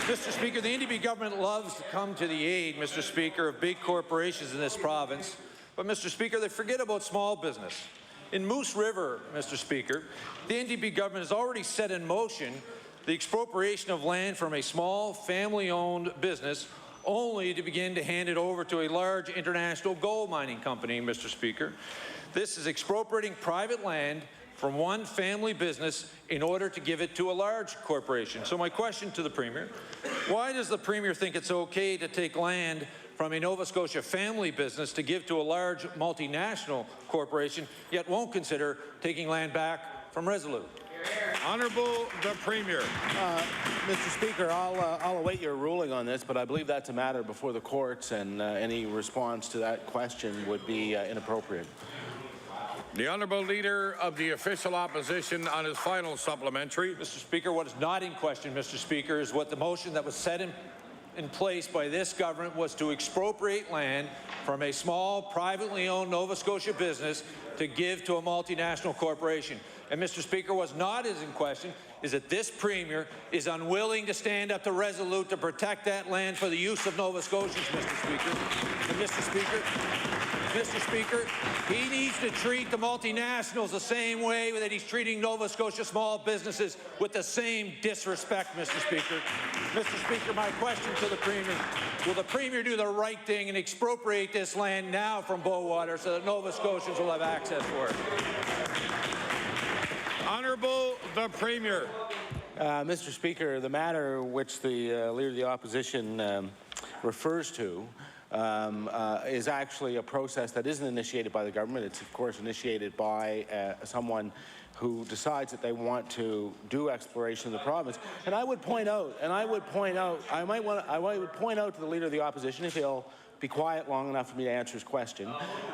Mr. Speaker, the NDP government loves to come to the aid, Mr. Speaker, of big corporations in this province. But, Mr. Speaker, they forget about small business. In Moose River, Mr. Speaker, the NDP government has already set in motion the expropriation of land from a small family-owned business, only to begin to hand it over to a large international gold mining company, Mr. Speaker. This is expropriating private land from one family business in order to give it to a large corporation. So my question to the Premier, why does the Premier think it's okay to take land from a Nova Scotia family business to give to a large multinational corporation, yet won't consider taking land back from Resolute? Honourable the Premier. Mr. Speaker, I'll await your ruling on this, but I believe that's a matter before the courts, and any response to that question would be inappropriate. The Honourable Leader of the Official Opposition on his final supplementary. Mr. Speaker, what is not in question, Mr. Speaker, is what the motion that was set in place by this government was to expropriate land from a small, privately owned Nova Scotia business to give to a multinational corporation. And Mr. Speaker, what's not in question is that this Premier is unwilling to stand up to Resolute to protect that land for the use of Nova Scotians, Mr. Speaker. And Mr. Speaker, he needs to treat the multinationals the same way that he's treating Nova Scotia small businesses, with the same disrespect, Mr. Speaker. Mr. Speaker, my question to the Premier, will the Premier do the right thing and expropriate this land now from Bowater so that Nova Scotians will have access for it? Honourable the Premier. Mr. Speaker, the matter which the Leader of the Opposition refers to is actually a process that isn't initiated by the government. It's, of course, initiated by someone who decides that they want to do exploration in the province. And I would point out, I would point out to the Leader of the Opposition, if he'll be quiet long enough for me to answer his question,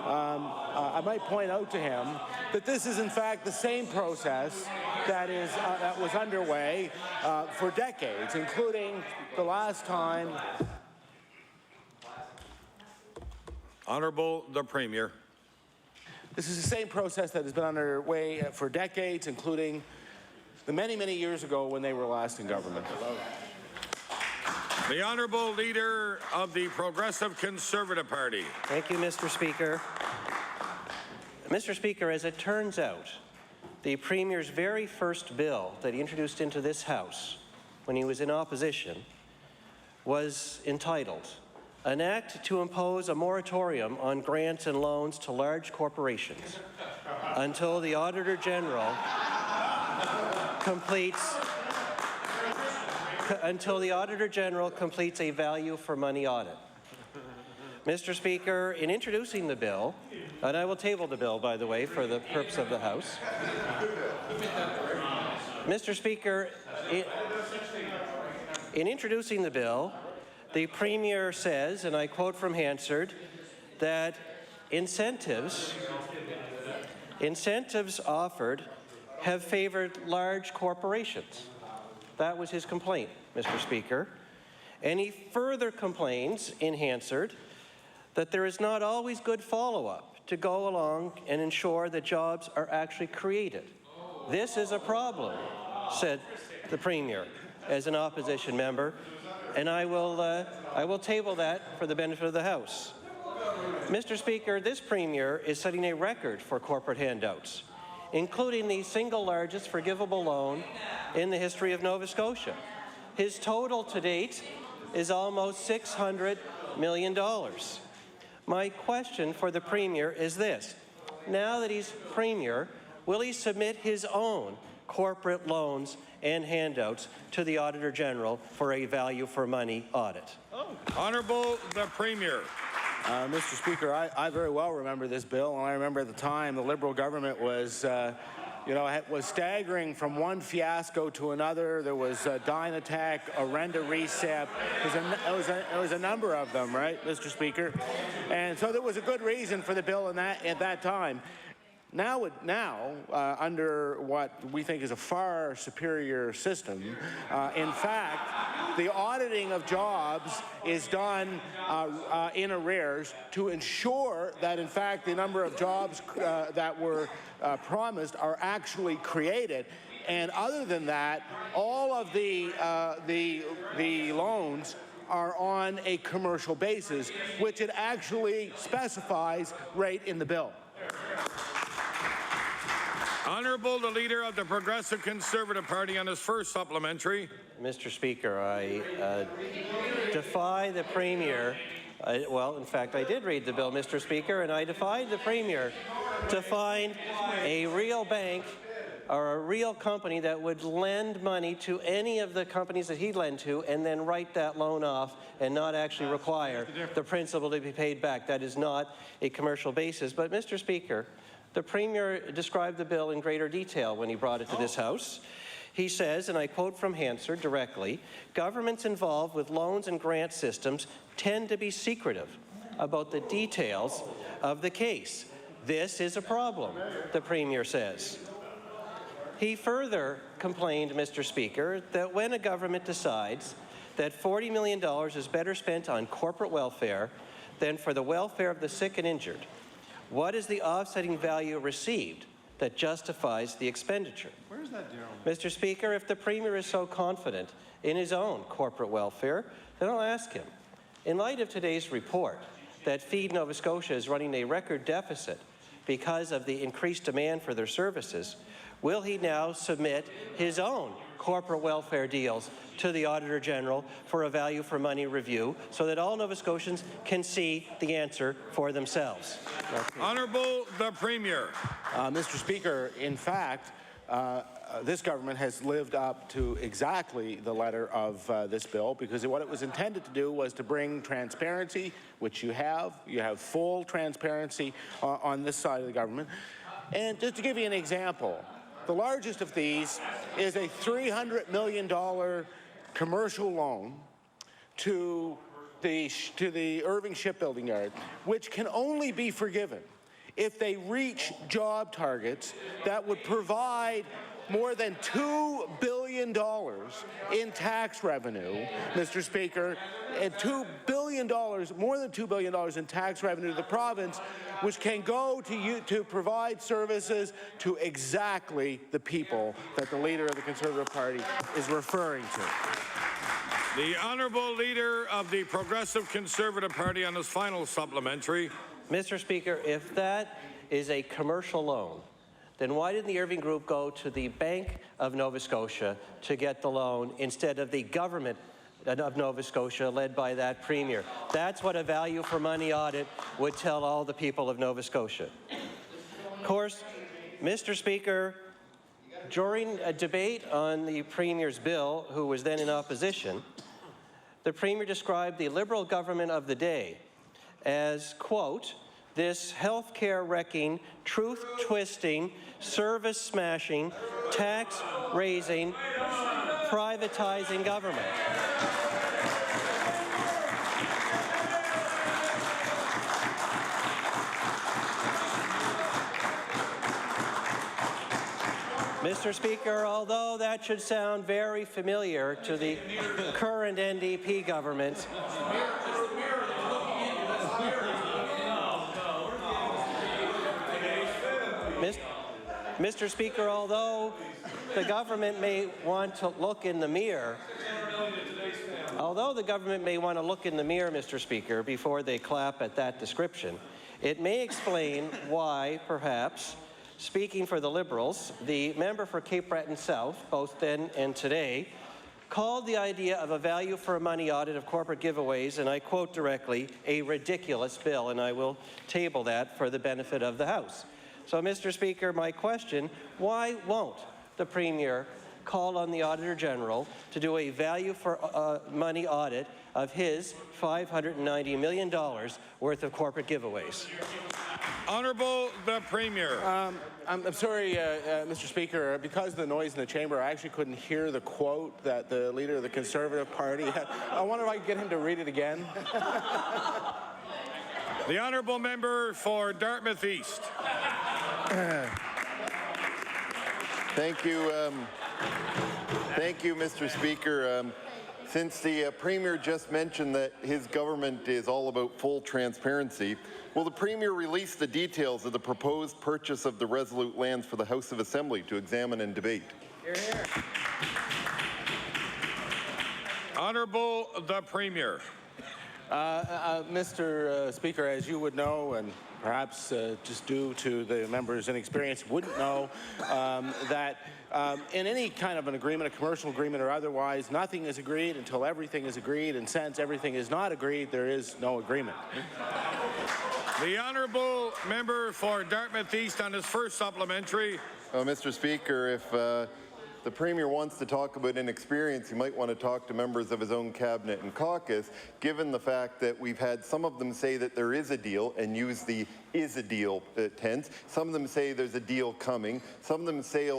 I might point out to him that this is in fact the same process that was underway for decades, including the last time. Honourable the Premier. This is the same process that has been underway for decades, including the many, many years ago when they were last in government. The Honourable Leader of the Progressive Conservative Party. Thank you, Mr. Speaker. Mr. Speaker, as it turns out, the Premier's very first bill that he introduced into this House when he was in opposition was entitled An Act to Impose a Moratorium on Grants and Loans to Large Corporations until the Auditor General completes a value for money audit. Mr. Speaker, in introducing the bill, and I will table the bill, by the way, for the purpose of the House. Mr. Speaker, in introducing the bill, the Premier says, and I quote from Hansard, that incentives offered have favored large corporations. That was his complaint, Mr. Speaker. And he further complains in Hansard that there is not always good follow-up to go along and ensure that jobs are actually created. This is a problem, said the Premier as an opposition member, and I will table that for the benefit of the House. Mr. Speaker, this Premier is setting a record for corporate handouts, including the single largest forgivable loan in the history of Nova Scotia. His total to date is almost $600 million. My question for the Premier is this. Now that he's Premier, will he submit his own corporate loans and handouts to the Auditor General for a value for money audit? Honourable the Premier. Mr. Speaker, I very well remember this bill, and I remember at the time the Liberal government was staggering from one fiasco to another. There was Dynatech, Arenda Recep. There was a number of them, right, Mr. Speaker? And so there was a good reason for the bill at that time. Now, under what we think is a far superior system, in fact, the auditing of jobs is done in arrears to ensure that, in fact, the number of jobs that were promised are actually created. And other than that, all of the loans are on a commercial basis, which it actually specifies right in the bill. Honourable the Leader of the Progressive Conservative Party on his first supplementary. Mr. Speaker, I defy the Premier. Well, in fact, I did read the bill, Mr. Speaker, and I defied the Premier to find a real bank or a real company that would lend money to any of the companies that he'd lend to and then write that loan off and not actually require the principal to be paid back. That is not a commercial basis. But, Mr. Speaker, the Premier described the bill in greater detail when he brought it to this House. He says, and I quote from Hansard directly, "Governments involved with loans and grant systems tend to be secretive about the details of the case. This is a problem," the Premier says. He further complained, Mr. Speaker, that when a government decides that $40 million is better spent on corporate welfare than for the welfare of the sick and injured, what is the offsetting value received that justifies the expenditure? Where's that, Darryl? Mr. Speaker, if the Premier is so confident in his own corporate welfare, then I'll ask him, in light of today's report that Feed Nova Scotia is running a record deficit because of the increased demand for their services, will he now submit his own corporate welfare deals to the Auditor General for a value for money review so that all Nova Scotians can see the answer for themselves? Honourable the Premier. Mr. Speaker, in fact, this government has lived up to exactly the letter of this bill, because what it was intended to do was to bring transparency, which you have. You have full transparency on this side of the government. And just to give you an example, the largest of these is a $300 million commercial loan to the Irving Shipbuilding Yard, which can only be forgiven if they reach job targets that would provide more than $2 billion in tax revenue, Mr. Speaker, and $2 billion, more than $2 billion in tax revenue to the province, which can go to provide services to exactly the people that the leader of the Conservative Party is referring to. The Honourable Leader of the Progressive Conservative Party on his final supplementary. Mr. Speaker, if that is a commercial loan, then why didn't the Irving Group go to the Bank of Nova Scotia to get the loan instead of the government of Nova Scotia led by that Premier? That's what a value for money audit would tell all the people of Nova Scotia. Of course, Mr. Speaker, during a debate on the Premier's bill, who was then in opposition, the Premier described the Liberal government of the day as, quote, "this healthcare-wrecking, truth-twisting, service-smashing, tax-raising, privatizing government." Mr. Speaker, although that should sound very familiar to the current NDP government, Mr. Speaker, although the government may want to look in the mirror, Mr. Speaker, before they clap at that description, it may explain why, perhaps, speaking for the Liberals, the member for Cape Breton South, both then and today, called the idea of a value for money audit of corporate giveaways, and I quote directly, a ridiculous bill, and I will table that for the benefit of the House. So, Mr. Speaker, my question, why won't the Premier call on the Auditor General to do a value for money audit of his $590 million worth of corporate giveaways? Honourable the Premier. I'm sorry, Mr. Speaker, because of the noise in the chamber, I actually couldn't hear the quote that the Leader of the Conservative Party had. I wonder if I could get him to read it again. The Honourable Member for Dartmouth East. Thank you, Mr. Speaker. Since the Premier just mentioned that his government is all about full transparency, will the Premier release the details of the proposed purchase of the Resolute lands for the House of Assembly to examine and debate? Hear, hear. Honourable the Premier. Mr. Speaker, as you would know, and perhaps just due to the member's inexperience, wouldn't know that in any kind of an agreement, a commercial agreement or otherwise, nothing is agreed until everything is agreed, and since everything is not agreed, there is no agreement. The honourable member for Dartmouth East on his first supplementary. Mr. Speaker, if the Premier wants to talk about inexperience, he might want to talk to members of his own cabinet and caucus, given the fact that we've had some of them say that there is a deal and use the is a deal tense. Some of them say there's a deal coming. Some of them say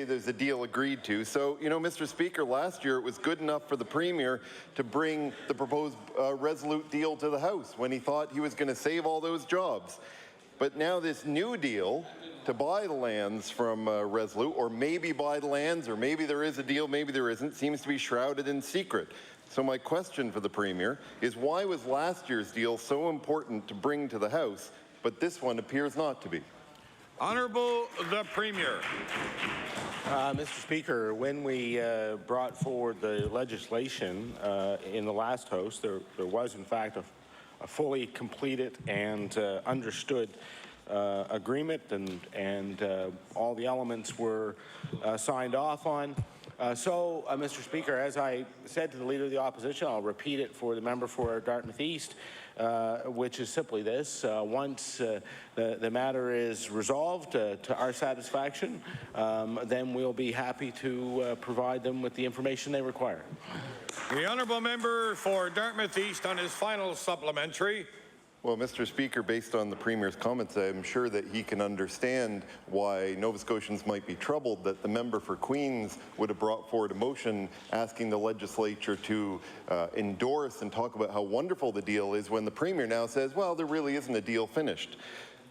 there's a deal agreed to. So, you know, Mr. Speaker, last year it was good enough for the Premier to bring the proposed Resolute deal to the House when he thought he was going to save all those jobs. But now this new deal to buy the lands from Resolute, or maybe buy the lands, or maybe there is a deal, maybe there isn't, seems to be shrouded in secret. So my question for the Premier is, why was last year's deal so important to bring to the House, but this one appears not to be? Honourable the Premier. Mr. Speaker, when we brought forward the legislation in the last House, there was in fact a fully completed and understood agreement, and all the elements were signed off on. So, Mr. Speaker, as I said to the Leader of the Opposition, I'll repeat it for the member for Dartmouth East, which is simply this. Once the matter is resolved to our satisfaction, then we'll be happy to provide them with the information they require. The honourable member for Dartmouth East on his final supplementary. Well, Mr. Speaker, based on the Premier's comments, I'm sure that he can understand why Nova Scotians might be troubled that the member for Queens would have brought forward a motion asking the legislature to endorse and talk about how wonderful the deal is when the Premier now says, well, there really isn't a deal finished.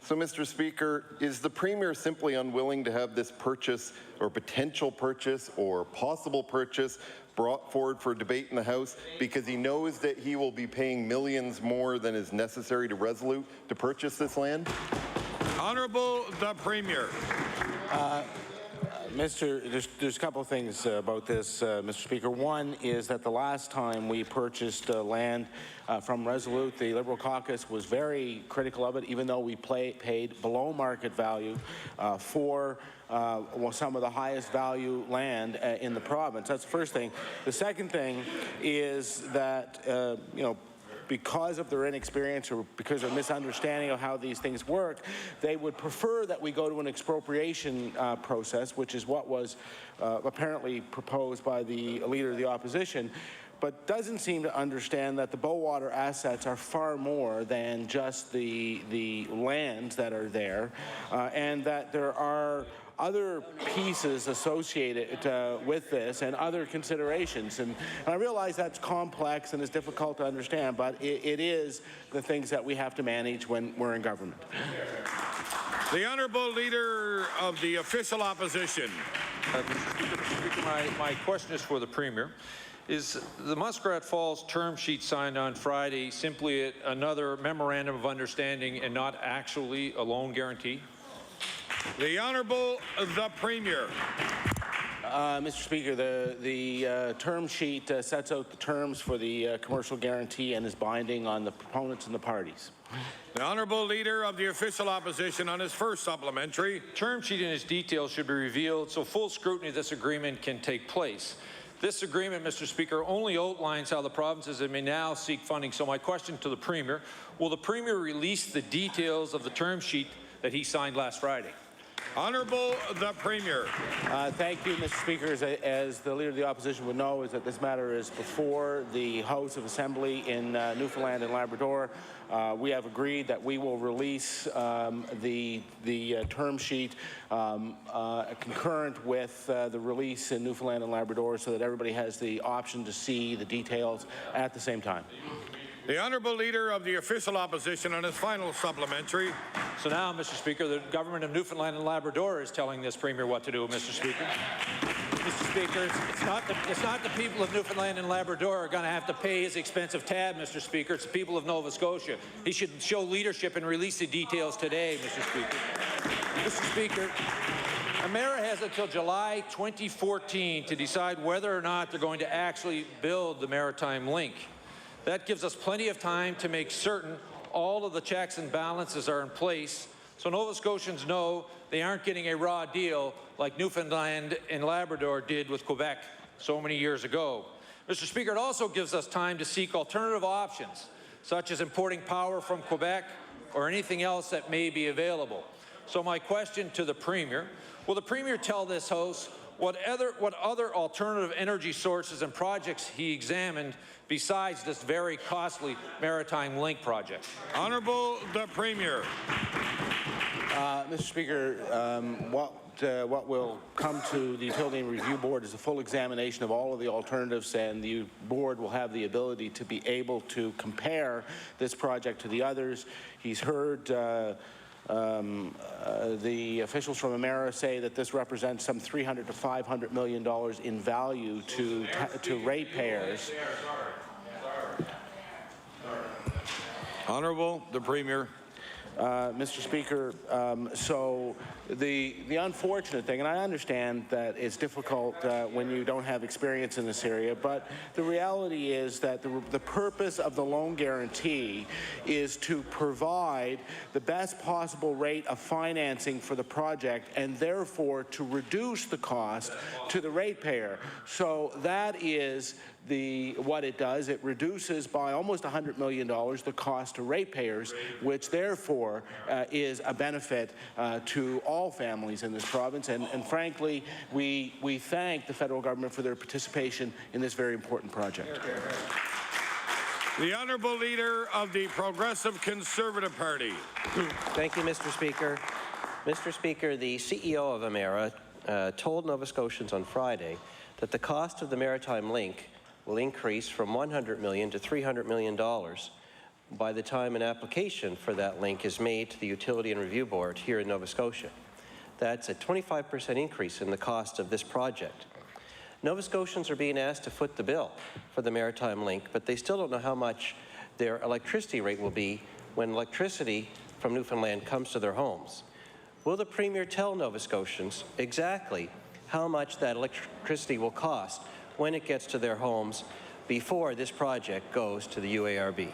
So, Mr. Speaker, is the Premier simply unwilling to have this purchase or potential purchase or possible purchase brought forward for debate in the House because he knows that he will be paying millions more than is necessary to Resolute to purchase this land? Honourable the Premier. There's a couple of things about this, Mr. Speaker. One is that the last time we purchased land from Resolute, the Liberal caucus was very critical of it, even though we paid below market value for some of the highest value land in the province. That's the first thing. The second thing is that, you know, because of their inexperience or because of misunderstanding of how these things work, they would prefer that we go to an expropriation process, which is what was apparently proposed by the Leader of the Opposition, but doesn't seem to understand that the Bowater assets are far more than just the lands that are there, and that there are other pieces associated with this and other considerations. And I realize that's complex and is difficult to understand, but it is the things that we have to manage when we're in government. The Honourable Leader of the Official Opposition. Mr. Speaker, my question is for the Premier. Is the Muskrat Falls term sheet signed on Friday simply another memorandum of understanding and not actually a loan guarantee? The Honourable the Premier. Mr. Speaker, the term sheet sets out the terms for the commercial guarantee and is binding on the proponents and the parties. The Honourable Leader of the Official Opposition on his first supplementary. Term sheet and its details should be revealed so full scrutiny of this agreement can take place. This agreement, Mr. Speaker, only outlines how the provinces may now seek funding. So my question to the Premier, will the Premier release the details of the term sheet that he signed last Friday? Honourable the Premier. Thank you, Mr. Speaker. As the Leader of the Opposition would know, is that this matter is before the House of Assembly in Newfoundland and Labrador. We have agreed that we will release the term sheet concurrent with the release in Newfoundland and Labrador so that everybody has the option to see the details at the same time. The Honourable Leader of the Official Opposition on his final supplementary. So now, Mr. Speaker, the government of Newfoundland and Labrador is telling this Premier what to do, Mr. Speaker. Mr. Speaker, it's not the people of Newfoundland and Labrador are going to have to pay his expensive tab, Mr. Speaker. It's the people of Nova Scotia. He should show leadership and release the details today, Mr. Speaker. Mr. Speaker, Emera has until July 2014 to decide whether or not they're going to actually build the maritime link. That gives us plenty of time to make certain all of the checks and balances are in place so Nova Scotians know they aren't getting a raw deal like Newfoundland and Labrador did with Quebec so many years ago. Mr. Speaker, it also gives us time to seek alternative options, such as importing power from Quebec or anything else that may be available. So my question to the Premier, will the Premier tell this House what other alternative energy sources and projects he examined besides this very costly Maritime Link project? Honourable the Premier. Mr. Speaker, what will come to the Utility and Review Board is a full examination of all of the alternatives, and the board will have the ability to be able to compare this project to the others. He's heard the officials from Emera say that this represents some $300 to $500 million in value to ratepayers. Honourable the Premier. Mr. Speaker, so the unfortunate thing, and I understand that it's difficult when you don't have experience in this area, but the reality is that the purpose of the loan guarantee is to provide the best possible rate of financing for the project and therefore to reduce the cost to the ratepayer. So that is what it does. It reduces by almost $100 million the cost to ratepayers, which therefore is a benefit to all families in this province. And frankly, we thank the federal government for their participation in this very important project. The Honourable Leader of the Progressive Conservative Party. Thank you, Mr. Speaker. Mr. Speaker, the CEO of Emera told Nova Scotians on Friday that the cost of the Maritime Link will increase from $100 million to $300 million by the time an application for that link is made to the Utility and Review Board here in Nova Scotia. That's a 25% increase in the cost of this project. Nova Scotians are being asked to foot the bill for the Maritime Link, but they still don't know how much their electricity rate will be when electricity from Newfoundland comes to their homes. Will the Premier tell Nova Scotians exactly how much that electricity will cost when it gets to their homes before this project goes to the UARB?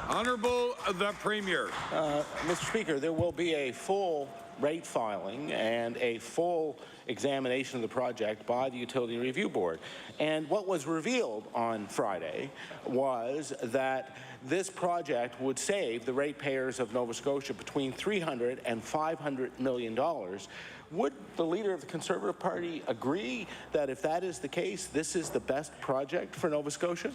Honourable the Premier. Mr. Speaker, there will be a full rate filing and a full examination of the project by the Utility Review Board. And what was revealed on Friday was that this project would save the ratepayers of Nova Scotia between $300 and $500 million. Would the Leader of the Conservative Party agree that if that is the case, this is the best project for Nova Scotia?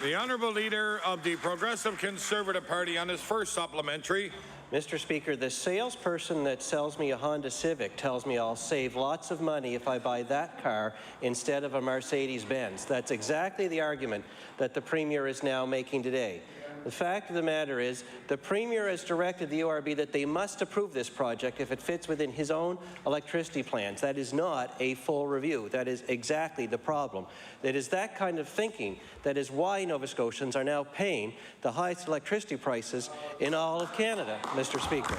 The Honourable Leader of the Progressive Conservative Party on his first supplementary. Mr. Speaker, the salesperson that sells me a Honda Civic tells me I'll save lots of money if I buy that car instead of a Mercedes-Benz. That's exactly the argument that the Premier is now making today. The fact of the matter is the Premier has directed the URB that they must approve this project if it fits within his own electricity plans. That is not a full review. That is exactly the problem. It is that kind of thinking that is why Nova Scotians are now paying the highest electricity prices in all of Canada, Mr. Speaker.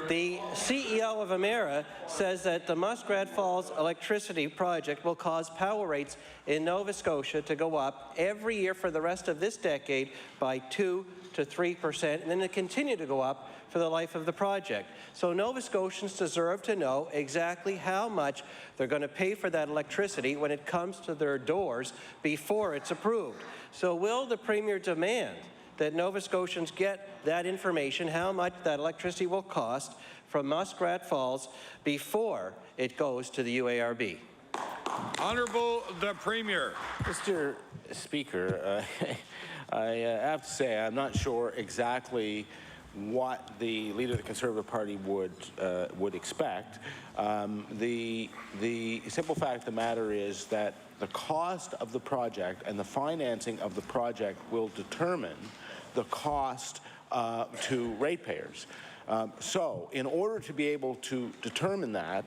The CEO of Emera says that the Muskrat Falls electricity project will cause power rates in Nova Scotia to go up every year for the rest of this decade by 2 to 3%, and then to continue to go up for the life of the project. So Nova Scotians deserve to know exactly how much they're going to pay for that electricity when it comes to their doors before it's approved. So will the Premier demand that Nova Scotians get that information, how much that electricity will cost from Muskrat Falls before it goes to the UARB? Honourable the Premier. Mr. Speaker, I have to say I'm not sure exactly what the Leader of the Conservative Party would expect. The simple fact of the matter is that the cost of the project and the financing of the project will determine the cost to ratepayers. So in order to be able to determine that,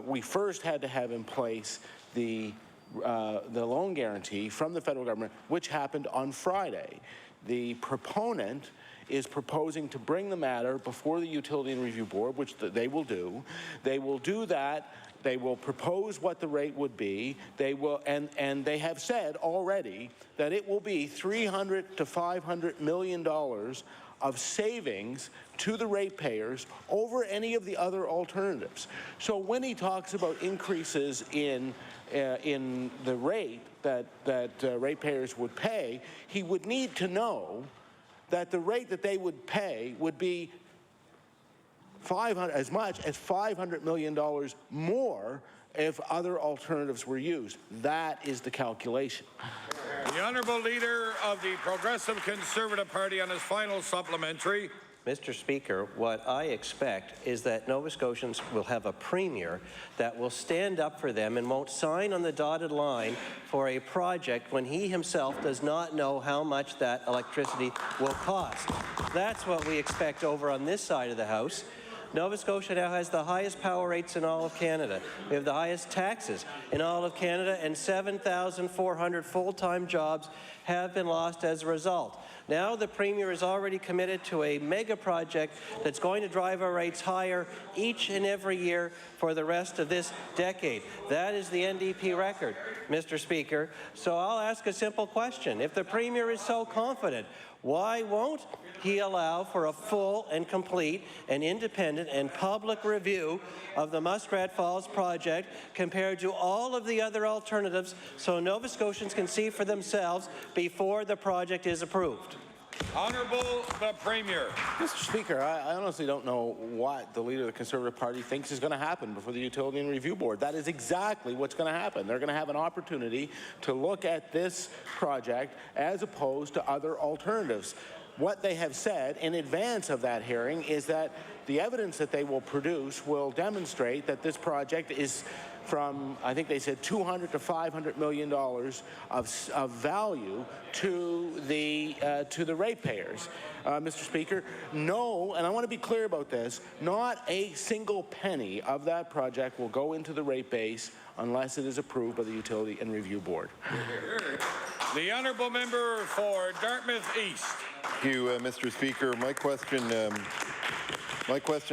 we first had to have in place the loan guarantee from the federal government, which happened on Friday. The proponent is proposing to bring the matter before the Utility and Review Board, which they will do. They will do that They will propose what the rate would be. They will, and they have said already that it will be $300 to $500 million of savings to the ratepayers over any of the other alternatives. So when he talks about increases in the rate that ratepayers would pay, he would need to know that the rate that they would pay would be as much as $500 million more if other alternatives were used. That is the calculation. The Honourable Leader of the Progressive Conservative Party on his final supplementary. Mr. Speaker, what I expect is that Nova Scotians will have a premier that will stand up for them and won't sign on the dotted line for a project when he himself does not know how much that electricity will cost. That's what we expect over on this side of the House. Nova Scotia now has the highest power rates in all of Canada. We have the highest taxes in all of Canada, and 7,400 full-time jobs have been lost as a result. Now the Premier is already committed to a mega project that's going to drive our rates higher each and every year for the rest of this decade. That is the NDP record, Mr. Speaker. So I'll ask a simple question. If the Premier is so confident, why won't he allow for a full and complete and independent and public review of the Muskrat Falls project compared to all of the other alternatives so Nova Scotians can see for themselves before the project is approved? Honourable the Premier. Mr. Speaker, I honestly don't know what the Leader of the Conservative Party thinks is going to happen before the Utility and Review Board. That is exactly what's going to happen. They're going to have an opportunity to look at this project as opposed to other alternatives. What they have said in advance of that hearing is that the evidence that they will produce will demonstrate that this project is from, I think they said, $200 to $500 million of value to the ratepayers. Mr. Speaker, no, and I want to be clear about this, not a single penny of that project will go into the rate base unless it is approved by the Utility and Review Board. The Honourable Member for Dartmouth East. Thank you, Mr. Speaker. My question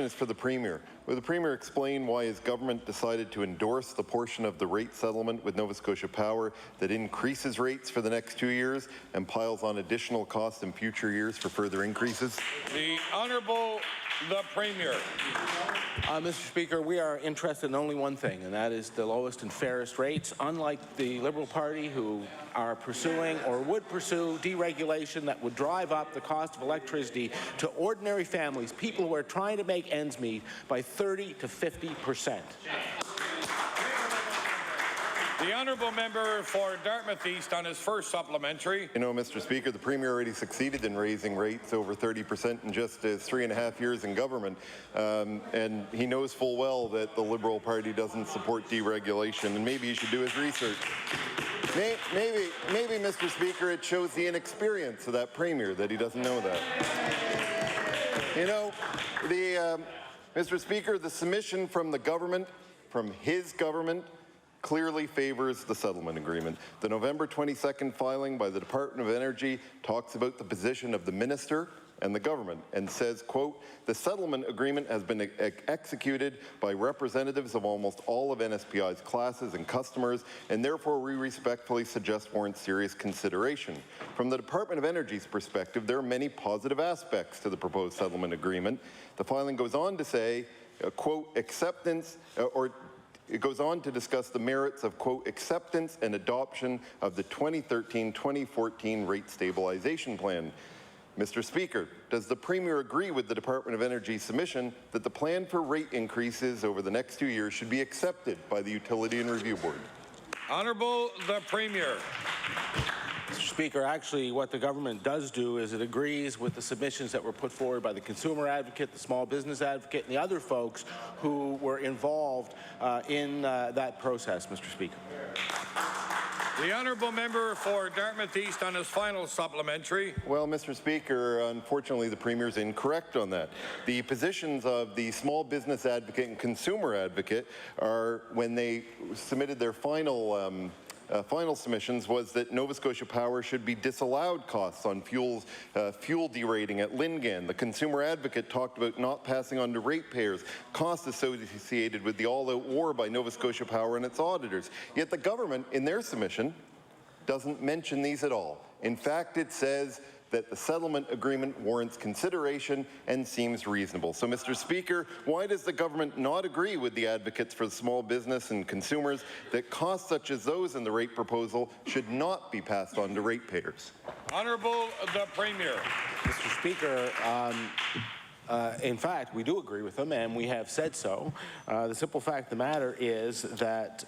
is for the Premier. Will the Premier explain why his government decided to endorse the portion of the rate settlement with Nova Scotia Power that increases rates for the next 2 years and piles on additional costs in future years for further increases? The Honourable the Premier. Mr. Speaker, we are interested in only one thing, and that is the lowest and fairest rates. Unlike the Liberal Party, who are pursuing or would pursue deregulation that would drive up the cost of electricity to ordinary families, people who are trying to make ends meet, by 30 to 50%. The Honourable Member for Dartmouth East on his first supplementary. You know, Mr. Speaker, the Premier already succeeded in raising rates over 30% in just his 3.5 years in government. And he knows full well that the Liberal Party doesn't support deregulation, and maybe he should do his research. Maybe, Mr. Speaker, it shows the inexperience of that Premier that he doesn't know that. You know, Mr. Speaker, the submission from the government, from his government, clearly favors the settlement agreement. The November 22nd filing by the Department of Energy talks about the position of the minister and the government and says, quote, the settlement agreement has been executed by representatives of almost all of NSPI's classes and customers, and therefore we respectfully suggest warrants serious consideration. From the Department of Energy's perspective, there are many positive aspects to the proposed settlement agreement. The filing goes on to say, quote, acceptance, it goes on to discuss the merits of, quote, acceptance and adoption of the 2013-2014 rate stabilization plan. Mr. Speaker, does the Premier agree with the Department of Energy's submission that the plan for rate increases over the next 2 years should be accepted by the Utility and Review Board? Honourable the Premier. Mr. Speaker, actually what the government does do is it agrees with the submissions that were put forward by the consumer advocate, the small business advocate, and the other folks who were involved in that process, Mr. Speaker. The Honourable Member for Dartmouth East on his final supplementary. Well, Mr. Speaker, unfortunately the Premier is incorrect on that. The positions of the small business advocate and consumer advocate are, when they submitted their final final submissions was that Nova Scotia Power should be disallowed costs on fuel derating at Lingan. The Consumer Advocate talked about not passing on to ratepayers costs associated with the all-out war by Nova Scotia Power and its auditors. Yet the government, in their submission, doesn't mention these at all. In fact, it says that the settlement agreement warrants consideration and seems reasonable. So, Mr. Speaker, why does the government not agree with the advocates for small business and consumers that costs such as those in the rate proposal should not be passed on to ratepayers? Honourable the Premier. Mr. Speaker, in fact, we do agree with them, and we have said so. The simple fact of the matter is that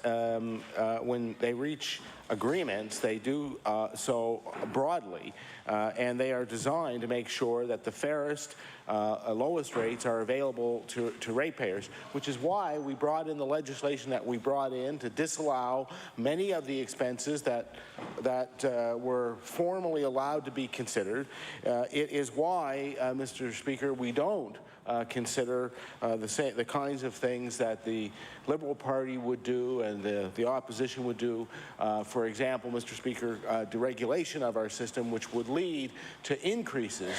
when they reach agreements, they do so broadly, and they are designed to make sure that the fairest, lowest rates are available to ratepayers, which is why we brought in the legislation that we brought in to disallow many of the expenses that were formally allowed to be considered. It is why, Mr. Speaker, we don't consider the kinds of things that the Liberal Party would do and the opposition would do. For example, Mr. Speaker, deregulation of our system, which would lead to increases,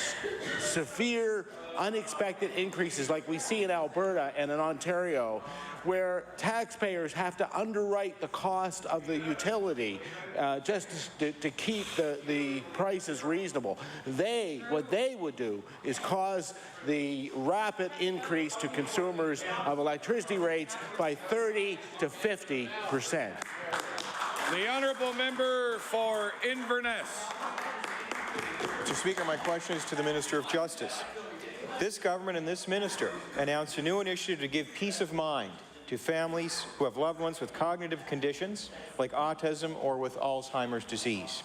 severe, unexpected increases like we see in Alberta and in Ontario, where taxpayers have to underwrite the cost of the utility just to keep the prices reasonable. What they would do is cause the rapid increase to consumers of electricity rates by 30 to 50%. The honourable member for Inverness. Mr. Speaker, my question is to the Minister of Justice. This government and this minister announced a new initiative to give peace of mind to families who have loved ones with cognitive conditions like autism or with Alzheimer's disease.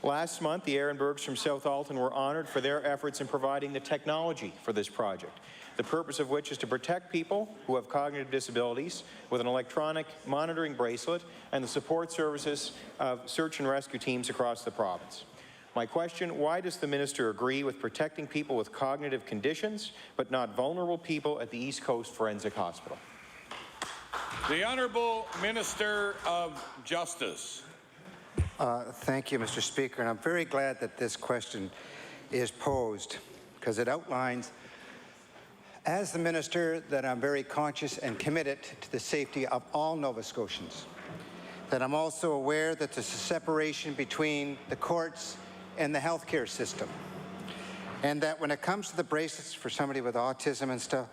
Last month, the Ehrenbergs from South Alton were honored for their efforts in providing the technology for this project, the purpose of which is to protect people who have cognitive disabilities with an electronic monitoring bracelet and the support services of search and rescue teams across the province. My question, why does the minister agree with protecting people with cognitive conditions but not vulnerable people at the East Coast Forensic Hospital? The Honourable Minister of Justice. Thank you, Mr. Speaker, and I'm very glad that this question is posed because it outlines, as the minister, that I'm very conscious and committed to the safety of all Nova Scotians, that I'm also aware that there's a separation between the courts and the healthcare system, and that when it comes to the bracelets for somebody with autism and stuff,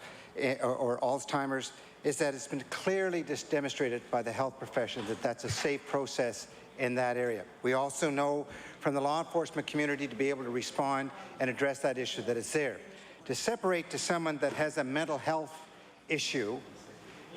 or Alzheimer's, is that it's been clearly demonstrated by the health profession that that's a safe process in that area. We also know from the law enforcement community to be able to respond and address that issue that it's there. To separate to someone that has a mental health issue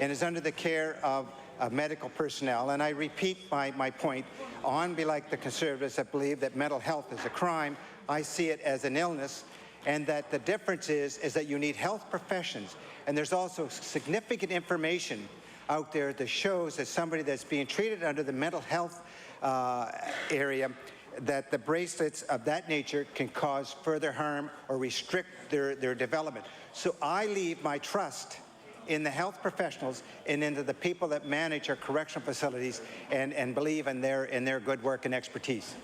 and is under the care of medical personnel, and I repeat my point, on be like the Conservatives that believe that mental health is a crime, I see it as an illness, and that the difference is that you need health professions, and there's also significant information out there that shows that somebody that's being treated under the mental health area, that the bracelets of that nature can cause further harm or restrict their development. So I leave my trust in the health professionals and into the people that manage our correctional facilities and believe in their good work and expertise.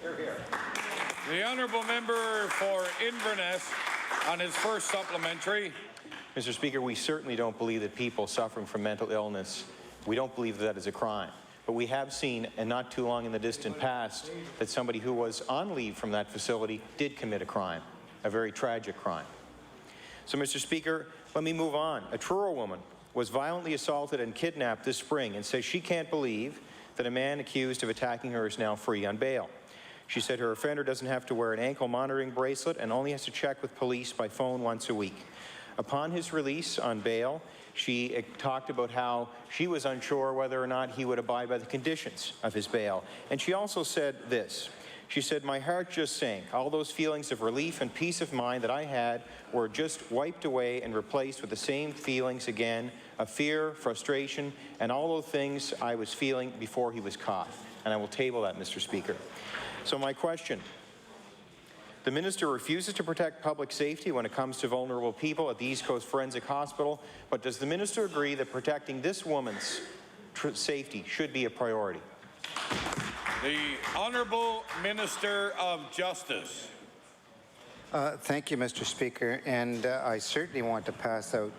The honourable member for Inverness on his first supplementary. Mr. Speaker, we certainly don't believe that people suffering from mental illness, we don't believe that is a crime. But we have seen, and not too long in the distant past, that somebody who was on leave from that facility did commit a crime, a very tragic crime. So, Mr. Speaker, let me move on. A Truro woman was violently assaulted and kidnapped this spring and says she can't believe that a man accused of attacking her is now free on bail. She said her offender doesn't have to wear an ankle monitoring bracelet and only has to check with police by phone once a week. Upon his release on bail, she talked about how she was unsure whether or not he would abide by the conditions of his bail. And she also said this. She said, "My heart just sank. All those feelings of relief and peace of mind that I had were just wiped away and replaced with the same feelings again of fear, frustration, and all those things I was feeling before he was caught." And I will table that, Mr. Speaker. So my question, the minister refuses to protect public safety when it comes to vulnerable people at the East Coast Forensic Hospital, but does the minister agree that protecting this woman's safety should be a priority? The Honourable Minister of Justice. Thank you, Mr. Speaker, and I certainly want to pass out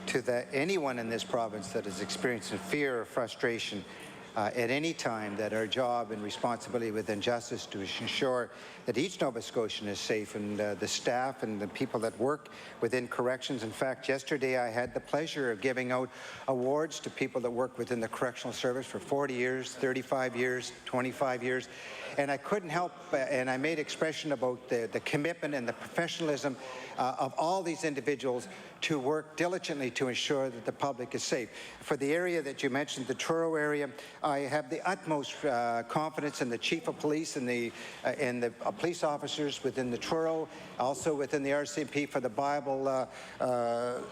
to anyone in this province that is experiencing fear or frustration at any time that our job and responsibility within justice to ensure that each Nova Scotian is safe, and the staff and the people that work within corrections. In fact, yesterday I had the pleasure of giving out awards to people that work within the correctional service for 40 years, 35 years, 25 years, and I couldn't help, and I made expression about the commitment and the professionalism of all these individuals to work diligently to ensure that the public is safe. For the area that you mentioned, the Truro area, I have the utmost confidence in the Chief of Police and the police officers within the Truro, also within the RCMP for the Bible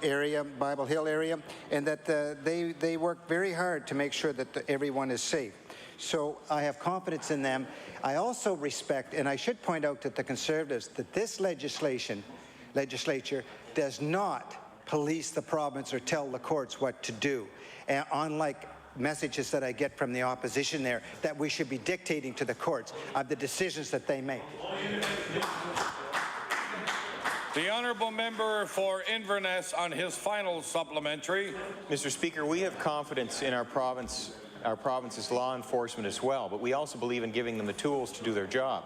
area, Bible Hill area, and that they work very hard to make sure that everyone is safe. So I have confidence in them. I also respect, and I should point out that the Conservatives, that this legislature does not police the province or tell the courts what to do, unlike messages that I get from the opposition there, that we should be dictating to the courts of the decisions that they make. The Honourable Member for Inverness on his final supplementary. Mr. Speaker, we have confidence in our province's law enforcement as well, but we also believe in giving them the tools to do their job.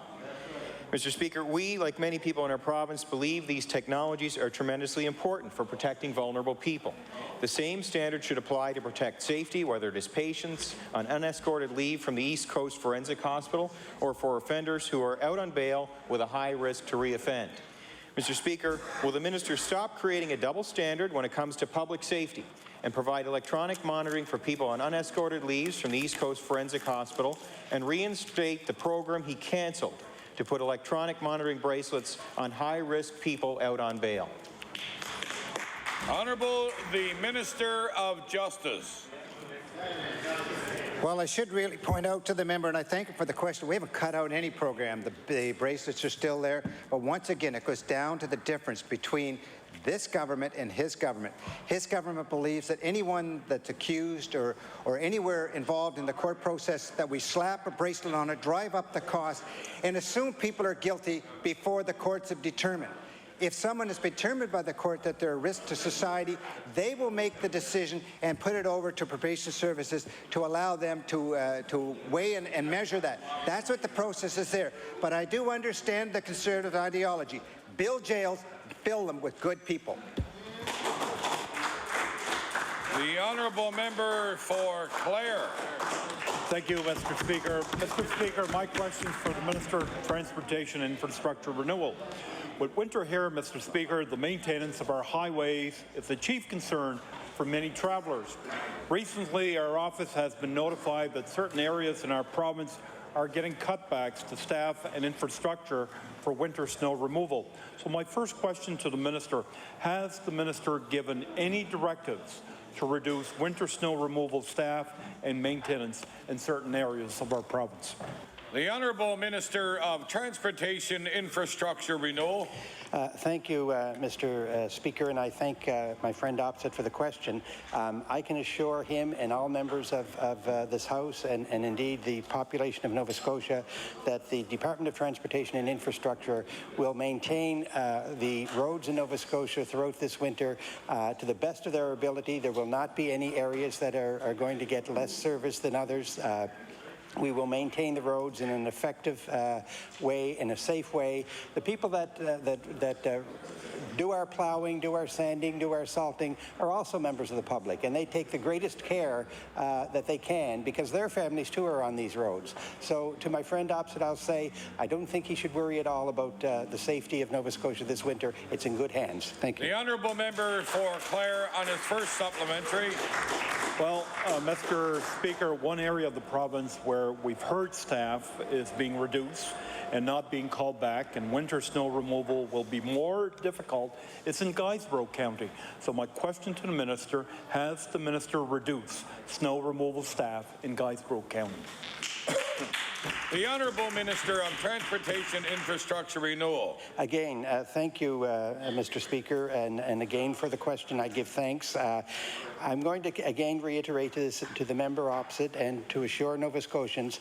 Mr. Speaker, we, like many people in our province, believe these technologies are tremendously important for protecting vulnerable people. The same standard should apply to protect safety, whether it is patients on unescorted leave from the East Coast Forensic Hospital or for offenders who are out on bail with a high risk to reoffend. Mr. Speaker, will the minister stop creating a double standard when it comes to public safety and provide electronic monitoring for people on unescorted leaves from the East Coast Forensic Hospital and reinstate the program he cancelled to put electronic monitoring bracelets on high-risk people out on bail? Honourable the Minister of Justice. Well, I should really point out to the member, and I thank him for the question, we haven't cut out any program. The bracelets are still there, but once again, it goes down to the difference between this government and his government. His government believes that anyone that's accused or anywhere involved in the court process, that we slap a bracelet on it, drive up the cost, and assume people are guilty before the courts have determined. If someone is determined by the court that they're a risk to society, they will make the decision and put it over to probation services to allow them to weigh and measure that. That's what the process is there. But I do understand the Conservative ideology. Build jails, fill them with good people. The Honourable Member for Clare. Thank you, Mr. Speaker. Mr. Speaker, my question is for the Minister of Transportation and Infrastructure Renewal. With winter here, Mr. Speaker, the maintenance of our highways is the chief concern for many travellers. Recently, our office has been notified that certain areas in our province are getting cutbacks to staff and infrastructure for winter snow removal. So my first question to the Minister, has the Minister given any directives to reduce winter snow removal staff and maintenance in certain areas of our province? The Honourable Minister of Transportation, Infrastructure Renewal. Thank you, Mr. Speaker, and I thank my friend opposite for the question. I can assure him and all members of this House and indeed the population of Nova Scotia that the Department of Transportation and Infrastructure will maintain the roads in Nova Scotia throughout this winter to the best of their ability. There will not be any areas that are going to get less service than others. We will maintain the roads in an effective way, in a safe way. The people that do our plowing, do our sanding, do our salting are also members of the public, and they take the greatest care that they can because their families too are on these roads. So to my friend opposite, I'll say I don't think he should worry at all about the safety of Nova Scotia this winter. It's in good hands. Thank you. The Honourable Member for Clare on his first supplementary. Well, Mr. Speaker, one area of the province where we've heard staff is being reduced and not being called back, and winter snow removal will be more difficult. It's in Guysborough County. So my question to the Minister, has the Minister reduced snow removal staff in Guysborough County? The Honourable Minister of Transportation, Infrastructure Renewal. Again, thank you, Mr. Speaker, and again for the question, I give thanks. I'm going to again reiterate this to the member opposite and to assure Nova Scotians,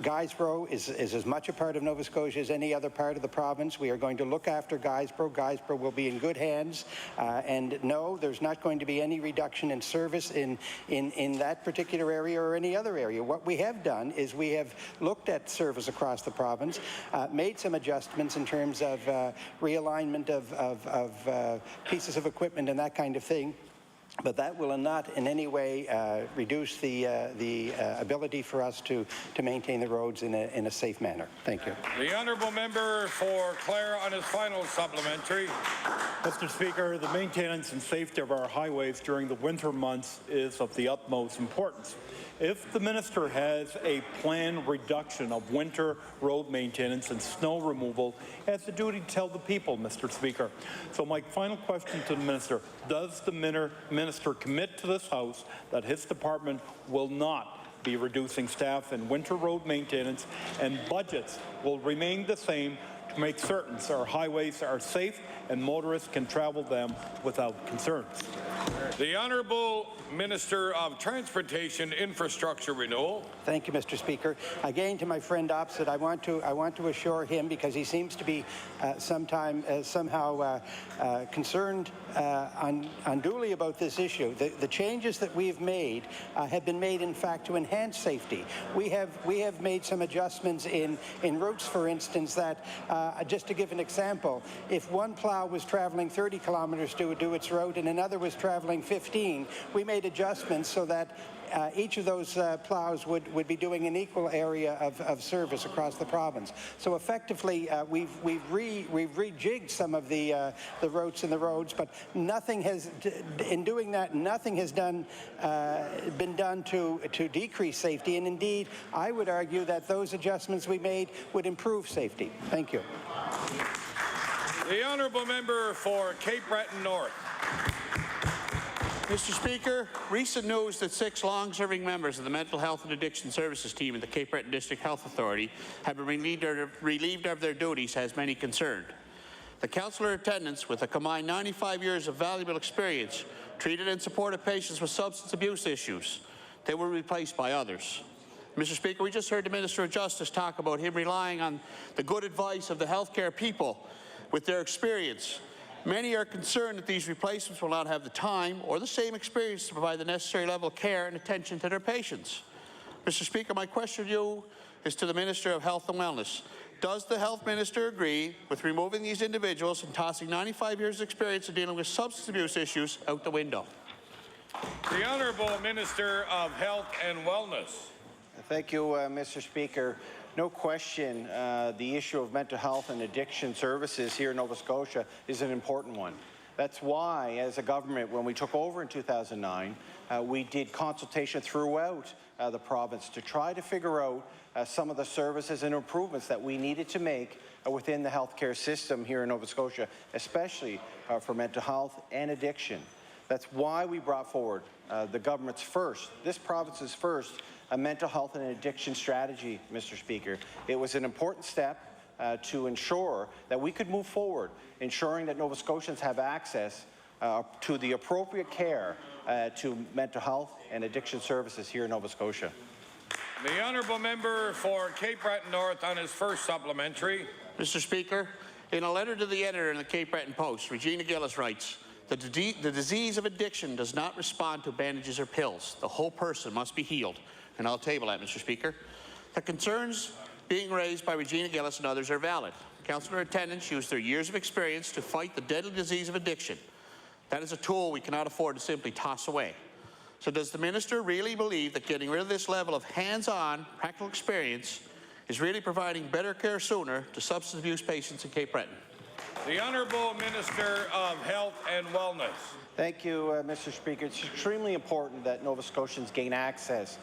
Guysborough is as much a part of Nova Scotia as any other part of the province. We are going to look after Guysborough. Guysborough will be in good hands, and no, there's not going to be any reduction in service in that particular area or any other area. What we have done is we have looked at service across the province, made some adjustments in terms of realignment of pieces of equipment and that kind of thing. But that will not in any way reduce the ability for us to maintain the roads in a safe manner. Thank you. The honourable member for Clare on his final supplementary. Mr. Speaker, the maintenance and safety of our highways during the winter months is of the utmost importance. If the minister has a planned reduction of winter road maintenance and snow removal, he has the duty to tell the people, Mr. Speaker. So my final question to the minister, does the minister commit to this House that his department will not be reducing staff in winter road maintenance and budgets will remain the same to make certain our highways are safe and motorists can travel them without concerns? The Honourable Minister of Transportation, Infrastructure Renewal. Thank you, Mr. Speaker. Again, to my friend opposite, I want to assure him, because he seems to be somehow concerned unduly about this issue. The changes that we've made have been made, in fact, to enhance safety. We have made some adjustments in routes, for instance, that just to give an example, if one plow was traveling 30 kilometers to do its route and another was traveling 15, we made adjustments so that each of those plows would be doing an equal area of service across the province. So effectively, we've rejigged some of the routes and the roads, but nothing has, in doing that, nothing has been done to decrease safety. And indeed, I would argue that those adjustments we made would improve safety. Thank you. The honourable member for Cape Breton North. Mr. Speaker, recent news that 6 long-serving members of the Mental Health and Addiction Services team at the Cape Breton District Health Authority have been relieved of their duties has many concerned. The councillor attendants, with a combined 95 years of valuable experience, treated and supported patients with substance abuse issues. They were replaced by others. Mr. Speaker, we just heard the Minister of Justice talk about him relying on the good advice of the healthcare people with their experience. Many are concerned that these replacements will not have the time or the same experience to provide the necessary level of care and attention to their patients. Mr. Speaker, my question to you is to the Minister of Health and Wellness. Does the Health Minister agree with removing these individuals and tossing 95 years of experience in dealing with substance abuse issues out the window? The Honourable Minister of Health and Wellness. Thank you, Mr. Speaker. No question, the issue of mental health and addiction services here in Nova Scotia is an important one. That's why, as a government, when we took over in 2009, we did consultation throughout the province to try to figure out some of the services and improvements that we needed to make within the healthcare system here in Nova Scotia, especially for mental health and addiction. That's why we brought forward the government's first, this province's first, a mental health and addiction strategy, Mr. Speaker. It was an important step to ensure that we could move forward, ensuring that Nova Scotians have access to the appropriate care to mental health and addiction services here in Nova Scotia. The honourable member for Cape Breton North on his first supplementary. Mr. Speaker, in a letter to the editor in the Cape Breton Post, Regina Gillis writes, the disease of addiction does not respond to bandages or pills. The whole person must be healed. And I'll table that, Mr. Speaker. The concerns being raised by Regina Gillis and others are valid. Councillor attendants use their years of experience to fight the deadly disease of addiction. That is a tool we cannot afford to simply toss away. So does the minister really believe that getting rid of this level of hands-on practical experience is really providing better care sooner to substance abuse patients in Cape Breton? The Honourable Minister of Health and Wellness. Thank you, Mr. Speaker. It's extremely important that Nova Scotians gain access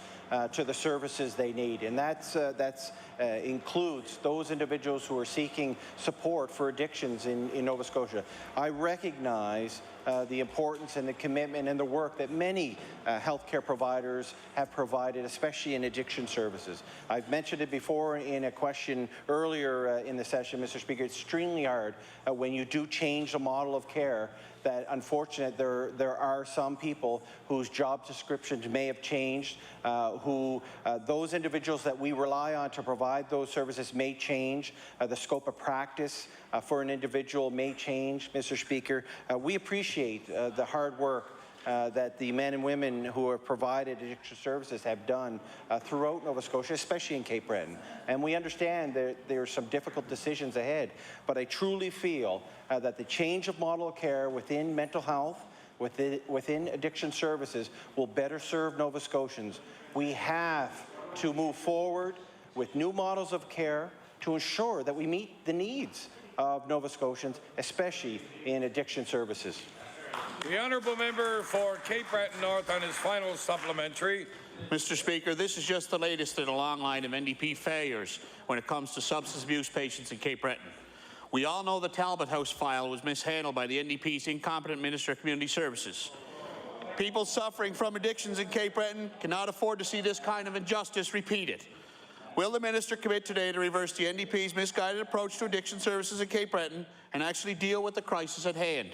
to the services they need, and that includes those individuals who are seeking support for addictions in Nova Scotia. I recognize the importance and the commitment and the work that many healthcare providers have provided, especially in addiction services. I've mentioned it before in a question earlier in the session, Mr. Speaker. It's extremely hard when you do change the model of care that unfortunately there are some people whose job descriptions may have changed, those individuals that we rely on to provide those services may change, the scope of practice for an individual may change, Mr. Speaker. We appreciate the hard work that the men and women who have provided addiction services have done throughout Nova Scotia, especially in Cape Breton. And we understand that there are some difficult decisions ahead, but I truly feel that the change of model of care within mental health, within addiction services, will better serve Nova Scotians. We have to move forward with new models of care to ensure that we meet the needs of Nova Scotians, especially in addiction services. The honourable member for Cape Breton North on his final supplementary. Mr. Speaker, this is just the latest in a long line of NDP failures when it comes to substance abuse patients in Cape Breton. We all know the Talbot House file was mishandled by the NDP's incompetent Minister of Community Services. People suffering from addictions in Cape Breton cannot afford to see this kind of injustice repeated. Will the minister commit today to reverse the NDP's misguided approach to addiction services in Cape Breton and actually deal with the crisis at hand?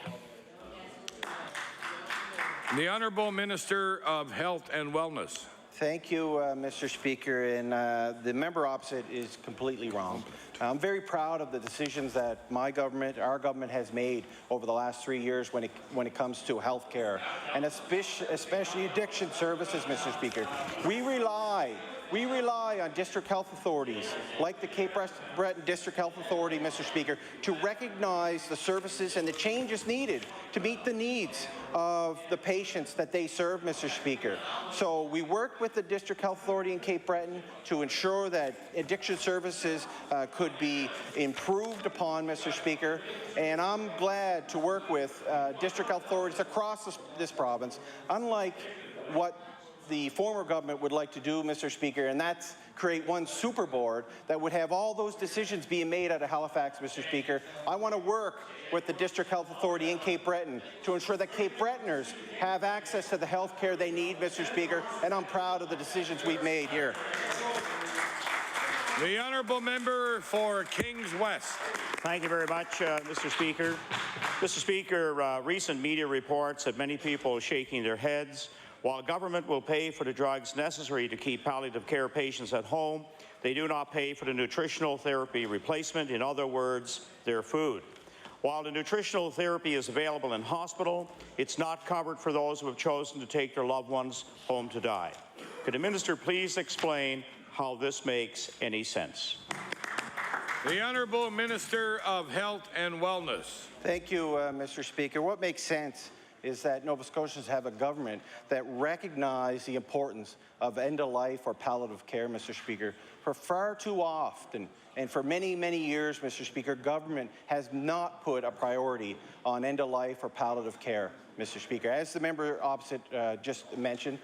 The Honourable Minister of Health and Wellness. Thank you, Mr. Speaker, and the member opposite is completely wrong. I'm very proud of the decisions that our government has made over the last 3 years when it comes to health care, and especially addiction services, Mr. Speaker. We rely on district health authorities, like the Cape Breton District Health Authority, Mr. Speaker, to recognize the services and the changes needed to meet the needs of the patients that they serve, Mr. Speaker. So we work with the District Health Authority in Cape Breton to ensure that addiction services could be improved upon, Mr. Speaker, and I'm glad to work with district health authorities across this province, unlike what the former government would like to do, Mr. Speaker, and that's create one super board that would have all those decisions being made out of Halifax, Mr. Speaker. I want to work with the District Health Authority in Cape Breton to ensure that Cape Bretoners have access to the health care they need, Mr. Speaker, and I'm proud of the decisions we've made here. The Honourable Member for Kings West. Thank you very much, Mr. Speaker. Mr. Speaker, recent media reports have many people shaking their heads. While government will pay for the drugs necessary to keep palliative care patients at home, they do not pay for the nutritional therapy replacement, in other words, their food. While the nutritional therapy is available in hospital, it's not covered for those who have chosen to take their loved ones home to die. Could the minister please explain how this makes any sense? The Honourable Minister of Health and Wellness. Thank you, Mr. Speaker. What makes sense is that Nova Scotians have a government that recognizes the importance of end-of-life or palliative care, Mr. Speaker. For far too often, and for many, many years, Mr. Speaker, government has not put a priority on end-of-life or palliative care, Mr. Speaker. As the member opposite just mentioned,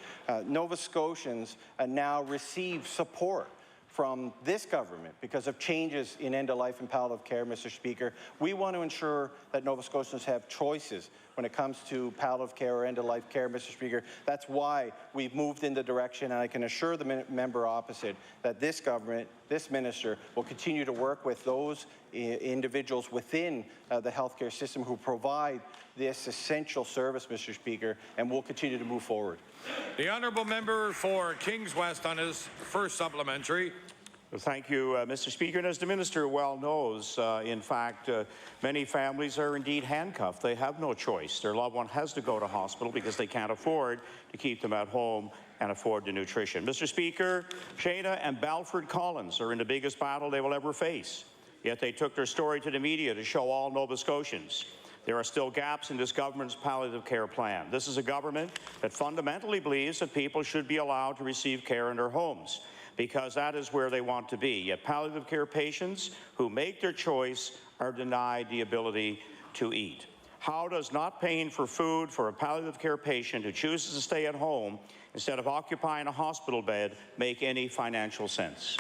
Nova Scotians now receive support from this government because of changes in end-of-life and palliative care, Mr. Speaker. We want to ensure that Nova Scotians have choices when it comes to palliative care or end-of-life care, Mr. Speaker. That's why we've moved in the direction, and I can assure the member opposite that this government, this minister, will continue to work with those individuals within the healthcare system who provide this essential service, Mr. Speaker, and we'll continue to move forward. The Honourable Member for Kings West on his first supplementary. Well, thank you, Mr. Speaker. And as the minister well knows, in fact, many families are indeed handcuffed. They have no choice. Their loved one has to go to hospital because they can't afford to keep them at home and afford the nutrition. Mr. Speaker, Shana and Balford Collins are in the biggest battle they will ever face. Yet they took their story to the media to show all Nova Scotians there are still gaps in this government's palliative care plan. This is a government that fundamentally believes that people should be allowed to receive care in their homes, because that is where they want to be. Yet palliative care patients who make their choice are denied the ability to eat. How does not paying for food for a palliative care patient who chooses to stay at home instead of occupying a hospital bed make any financial sense?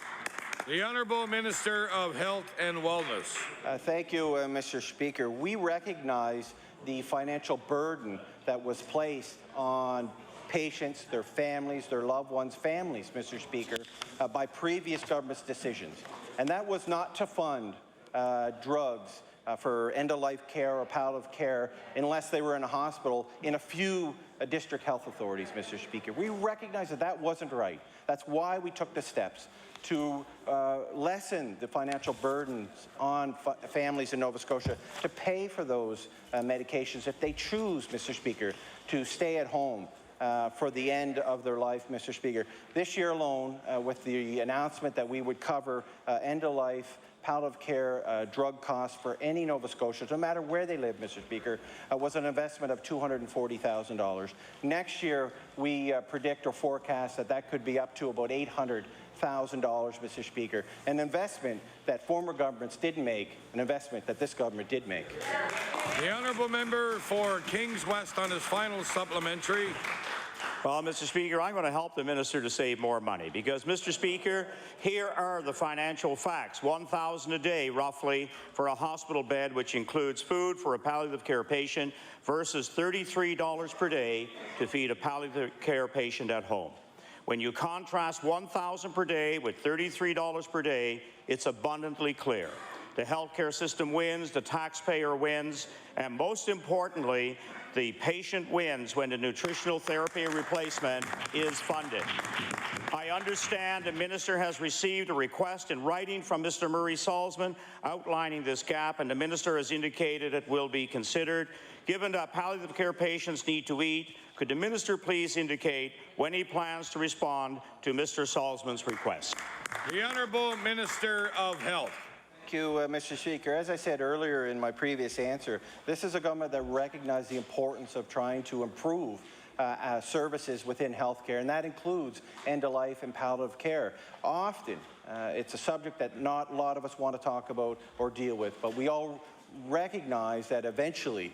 The Honourable Minister of Health and Wellness. Thank you, Mr. Speaker. We recognize the financial burden that was placed on patients, their families, their loved ones' families, Mr. Speaker, by previous government's decisions. And that was not to fund drugs for end-of-life care or palliative care unless they were in a hospital in a few district health authorities, Mr. Speaker. We recognize that that wasn't right. That's why we took the steps to lessen the financial burdens on families in Nova Scotia to pay for those medications if they choose, Mr. Speaker, to stay at home for the end of their life, Mr. Speaker. This year alone, with the announcement that we would cover end-of-life palliative care drug costs for any Nova Scotians, no matter where they live, Mr. Speaker, was an investment of $240,000. Next year, we predict or forecast that that could be up to about $800,000, Mr. Speaker, an investment that former governments didn't make, an investment that this government did make. The honourable member for Kings West on his final supplementary. Well, Mr. Speaker, I'm going to help the minister to save more money because, Mr. Speaker, here are the financial facts. $1,000 a day, roughly, for a hospital bed, which includes food for a palliative care patient, versus $33 per day to feed a palliative care patient at home. When you contrast $1,000 per day with $33 per day, it's abundantly clear. The healthcare system wins, the taxpayer wins, and most importantly, the patient wins when the nutritional therapy replacement is funded. I understand the minister has received a request in writing from Mr. Murray Salzman outlining this gap, and the minister has indicated it will be considered. Given that palliative care patients need to eat, could the minister please indicate when he plans to respond to Mr. Salzman's request? The Honourable Minister of Health. Thank you, Mr. Speaker. As I said earlier in my previous answer, this is a government that recognizes the importance of trying to improve services within healthcare, and that includes end-of-life and palliative care. Often, it's a subject that not a lot of us want to talk about or deal with, but we all recognize that eventually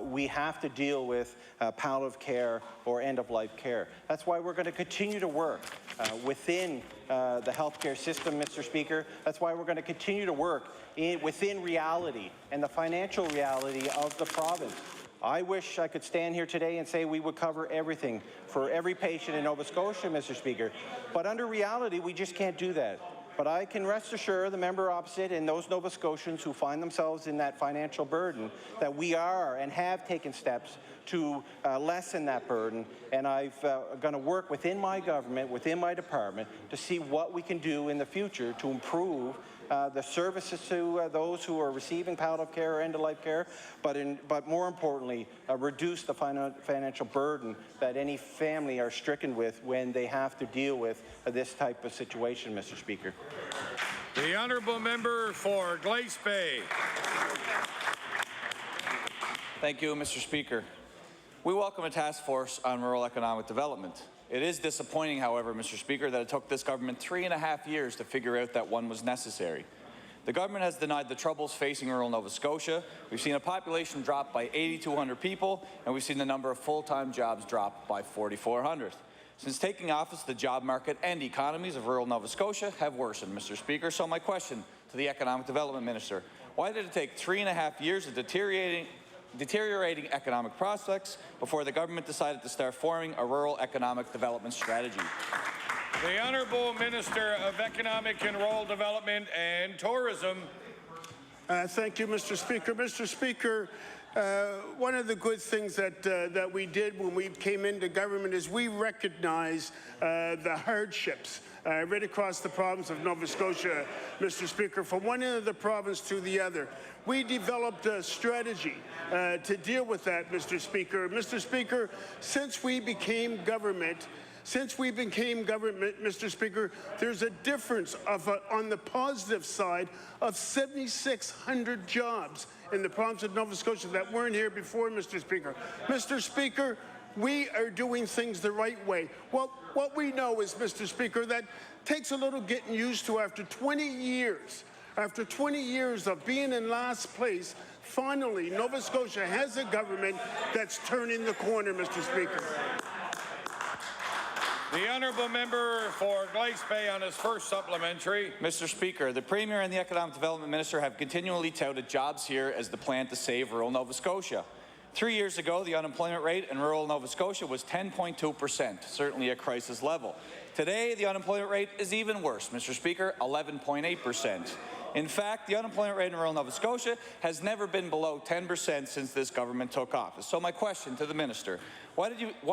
we have to deal with palliative care or end-of-life care. That's why we're going to continue to work within the healthcare system, Mr. Speaker. That's why we're going to continue to work within reality and the financial reality of the province. I wish I could stand here today and say we would cover everything for every patient in Nova Scotia, Mr. Speaker, but under reality, we just can't do that. But I can rest assured the member opposite and those Nova Scotians who find themselves in that financial burden that we are and have taken steps to lessen that burden. And I'm going to work within my government, within my department, to see what we can do in the future to improve the services to those who are receiving palliative care or end-of-life care, but more importantly, reduce the financial burden that any family are stricken with when they have to deal with this type of situation, Mr. Speaker. The Honourable Member for Glace Bay. Thank you, Mr. Speaker. We welcome a task force on rural economic development. It is disappointing, however, Mr. Speaker, that it took this government 3.5 years to figure out that one was necessary. The government has denied the troubles facing rural Nova Scotia. We've seen a population drop by 8,200 people, and we've seen the number of full-time jobs drop by 4,400. Since taking office, the job market and economies of rural Nova Scotia have worsened, Mr. Speaker. So my question to the Economic Development Minister, why did it take 3.5 years of deteriorating economic prospects before the government decided to start forming a rural economic development strategy? The Honourable Minister of Economic and Rural Development and Tourism. Thank you, Mr. Speaker. Mr. Speaker, one of the good things that we did when we came into government is we recognized the hardships right across the province of Nova Scotia, Mr. Speaker, from one end of the province to the other. We developed a strategy to deal with that, Mr. Speaker. Mr. Speaker, since we became government, Mr. Speaker, there's a difference of, on the positive side, of 7,600 jobs in the province of Nova Scotia that weren't here before, Mr. Speaker. Mr. Speaker, we are doing things the right way. Well, what we know is, Mr. Speaker, that takes a little getting used to after 20 years. After 20 years of being in last place, finally, Nova Scotia has a government that's turning the corner, Mr. Speaker. The Honourable Member for Glace Bay on his first supplementary. Mr. Speaker, the Premier and the Economic Development Minister have continually touted jobs here as the plan to save rural Nova Scotia. 3 years ago, the unemployment rate in rural Nova Scotia was 10.2%, certainly a crisis level. Today, the unemployment rate is even worse, Mr. Speaker, 11.8%. In fact, the unemployment rate in rural Nova Scotia has never been below 10% since this government took office. So my question to the minister, why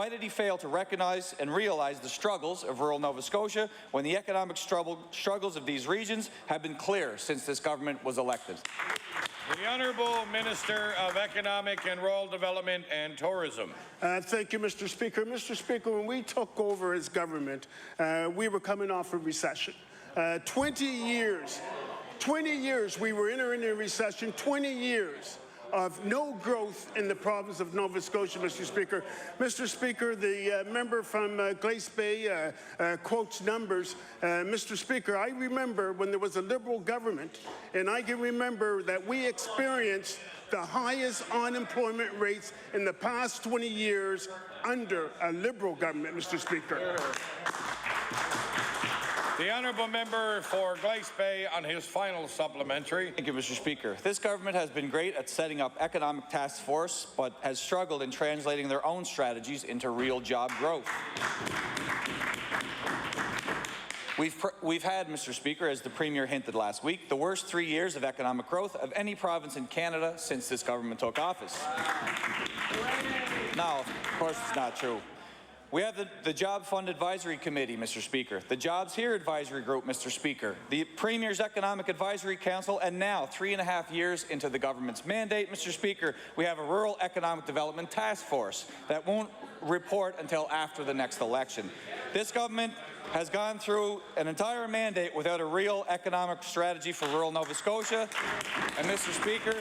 did he fail to recognize and realize the struggles of rural Nova Scotia when the economic struggles of these regions have been clear since this government was elected? The Honourable Minister of Economic and Rural Development and Tourism. Thank you, Mr. Speaker. Mr. Speaker, when we took over as government, we were coming off a recession. 20 years we were entering a recession, 20 years of no growth in the province of Nova Scotia, Mr. Speaker. Mr. Speaker, the member from Glace Bay quotes numbers. Mr. Speaker, I remember when there was a Liberal government, and I can remember that we experienced the highest unemployment rates in the past 20 years under a Liberal government, Mr. Speaker. The Honourable Member for Glace Bay on his final supplementary. Thank you, Mr. Speaker. This government has been great at setting up economic task force, but has struggled in translating their own strategies into real job growth. We've had, Mr. Speaker, as the Premier hinted last week, the worst 3 years of economic growth of any province in Canada since this government took office. Now, of course, it's not true. We have the Job Fund Advisory Committee, Mr. Speaker, the Jobs Here Advisory Group, Mr. Speaker, the Premier's Economic Advisory Council, and now, 3.5 years into the government's mandate, Mr. Speaker, we have a Rural Economic Development Task Force that won't report until after the next election. This government has gone through an entire mandate without a real economic strategy for rural Nova Scotia, and Mr. Speaker,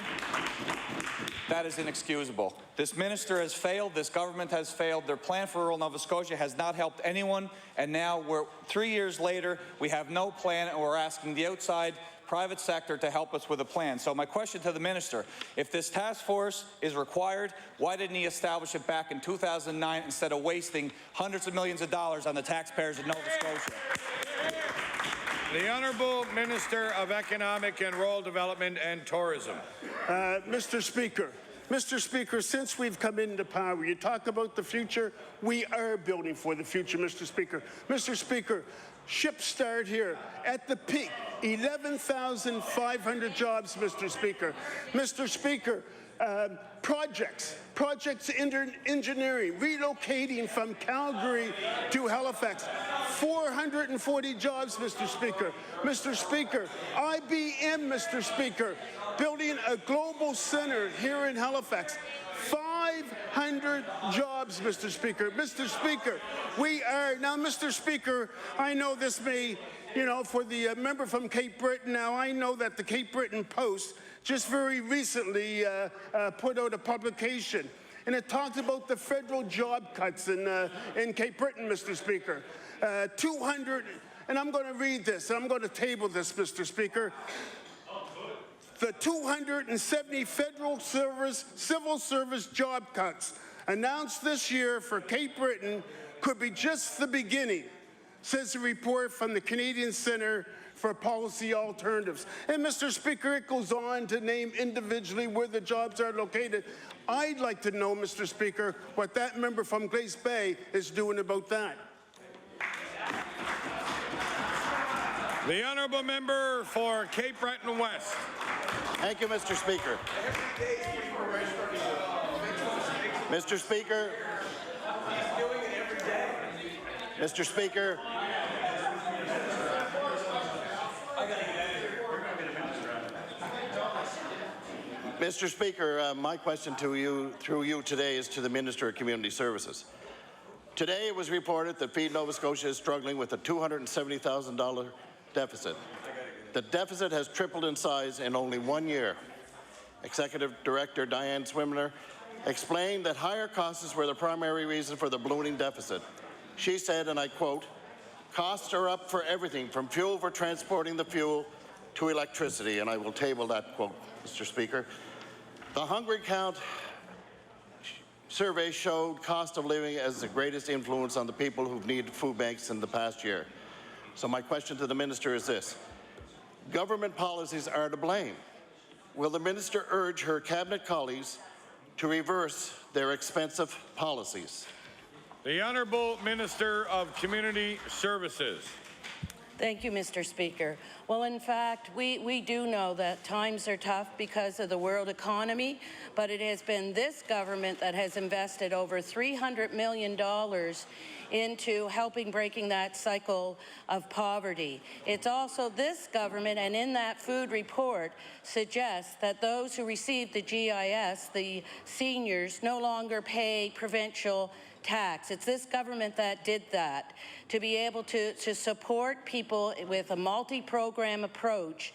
that is inexcusable. This minister has failed. This government has failed. Their plan for rural Nova Scotia has not helped anyone. And now, we're 3 years later, we have no plan, and we're asking the outside private sector to help us with a plan. So my question to the minister, if this task force is required, why didn't he establish it back in 2009 instead of wasting hundreds of millions of dollars on the taxpayers of Nova Scotia? The Honourable Minister of Economic and Rural Development and Tourism. Mr. Speaker, since we've come into power, you talk about the future. We are building for the future, Mr. Speaker. Mr. Speaker, ships start here at the peak, 11,500 jobs, Mr. Speaker. Mr. Speaker, projects engineering, relocating from Calgary to Halifax, 440 jobs, Mr. Speaker. Mr. Speaker, IBM, Mr. Speaker, building a global center here in Halifax, 500 jobs, Mr. Speaker. Mr. Speaker, we are, now, Mr. Speaker, I know this may, for the member from Cape Breton, now I know that the Cape Breton Post just very recently put out a publication, and it talked about the federal job cuts in Cape Breton, Mr. Speaker. 200, and I'm going to read this, and I'm going to table this, Mr. Speaker. The 270 federal civil service job cuts announced this year for Cape Breton could be just the beginning, says a report from the Canadian Centre for Policy Alternatives. And Mr. Speaker, it goes on to name individually where the jobs are located. I'd like to know, Mr. Speaker, what that member from Glace Bay is doing about that. The Honourable Member for Cape Breton West. Thank you, Mr. Speaker. Mr. Speaker. Mr. Speaker. Mr. Speaker, my question to you, through you today, is to the Minister of Community Services. Today it was reported that Feed Nova Scotia is struggling with a $270,000 deficit. The deficit has tripled in size in only 1 year. Executive Director Diane Swimner explained that higher costs were the primary reason for the ballooning deficit. She said, and I quote, "Costs are up for everything from fuel for transporting the fuel to electricity," and I will table that quote, Mr. Speaker. The Hungry Count survey showed cost of living as the greatest influence on the people who've needed food banks in the past year. So my question to the minister is this: government policies are to blame. Will the minister urge her cabinet colleagues to reverse their expensive policies? The Honourable Minister of Community Services. Thank you, Mr. Speaker. Well, in fact, we do know that times are tough because of the world economy, but it has been this government that has invested over $300 million into helping breaking that cycle of poverty. It's also this government, and in that food report, suggests that those who receive the GIS, the seniors, no longer pay provincial tax. It's this government that did that to be able to support people with a multi-program approach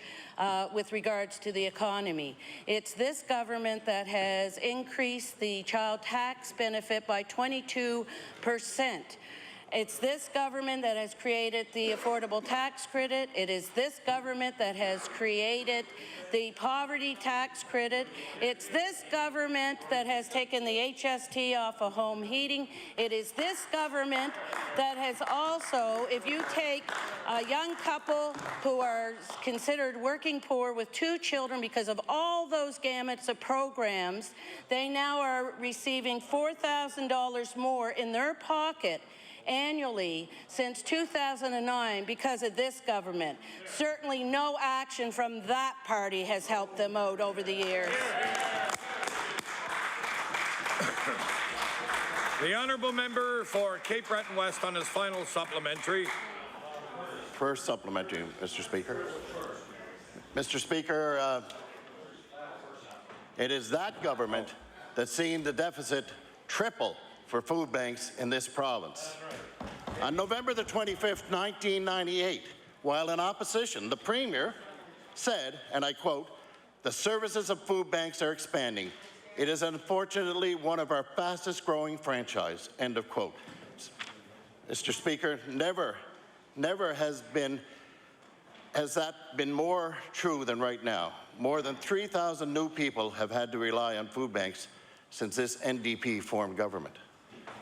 with regards to the economy. It's this government that has increased the child tax benefit by 22%. It's this government that has created the affordable tax credit. It is this government that has created the poverty tax credit. It's this government that has taken the HST off of home heating. It is this government that has also, if you take a young couple who are considered working poor with 2 children, because of all those gamuts of programs, they now are receiving $4,000 more in their pocket annually since 2009 because of this government. Certainly no action from that party has helped them out over the years. The honourable member for Cape Breton West on his final supplementary. First supplementary, Mr. Speaker. Mr. Speaker, it is that government that's seen the deficit triple for food banks in this province. On November the 25th, 1998, while in opposition, the Premier said, and I quote, "The services of food banks are expanding. It is unfortunately one of our fastest growing franchise," end of quote. Mr. Speaker, never has that been more true than right now. More than 3,000 new people have had to rely on food banks since this NDP formed government.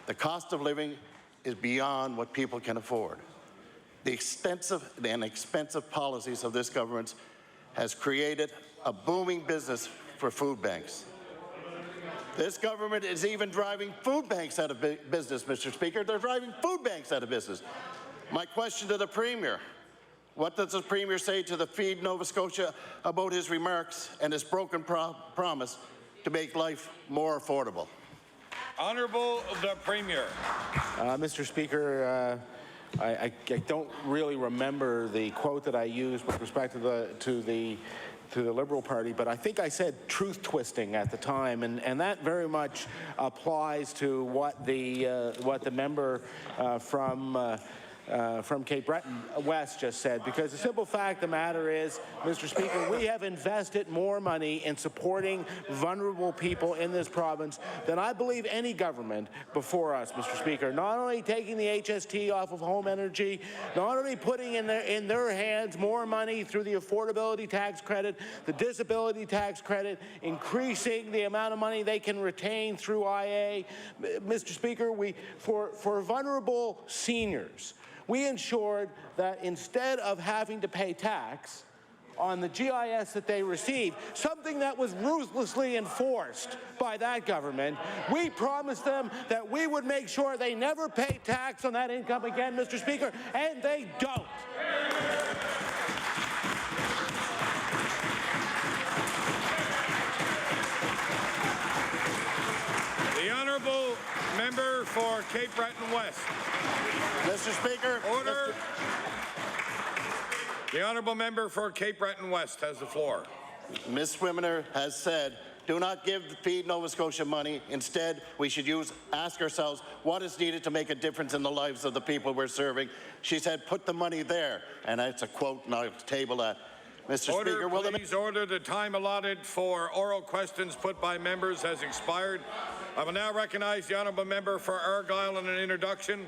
The cost of living is beyond what people can afford. The extensive and expensive policies of this government has created a booming business for food banks. This government is even driving food banks out of business, Mr. Speaker. They're driving food banks out of business. My question to the Premier, what does the Premier say to the Feed Nova Scotia about his remarks and his broken promise to make life more affordable? Honourable the Premier. Mr. Speaker, I don't really remember the quote that I used with respect to the Liberal Party, but I think I said truth twisting at the time, and that very much applies to what the member from Cape Breton West just said, because the simple fact of the matter is, Mr. Speaker, we have invested more money in supporting vulnerable people in this province than I believe any government before us, Mr. Speaker. Not only taking the HST off of home energy, not only putting in their hands more money through the affordability tax credit, the disability tax credit, increasing the amount of money they can retain through IA. Mr. Speaker, for vulnerable seniors, we ensured that instead of having to pay tax on the GIS that they received, something that was ruthlessly enforced by that government, we promised them that we would make sure they never pay tax on that income again, Mr. Speaker, and they don't. The honourable member for Cape Breton West. Mr. Speaker. Order. The honourable member for Cape Breton West has the floor. Ms. Swimmer has said, do not give the Feed Nova Scotia money. Instead, we should ask ourselves what is needed to make a difference in the lives of the people we're serving. She said, put the money there. And that's a quote, and I'll table that. Mr. Speaker, will please order. The time allotted for oral questions put by members has expired. I will now recognize the honourable member for Argyle in an introduction.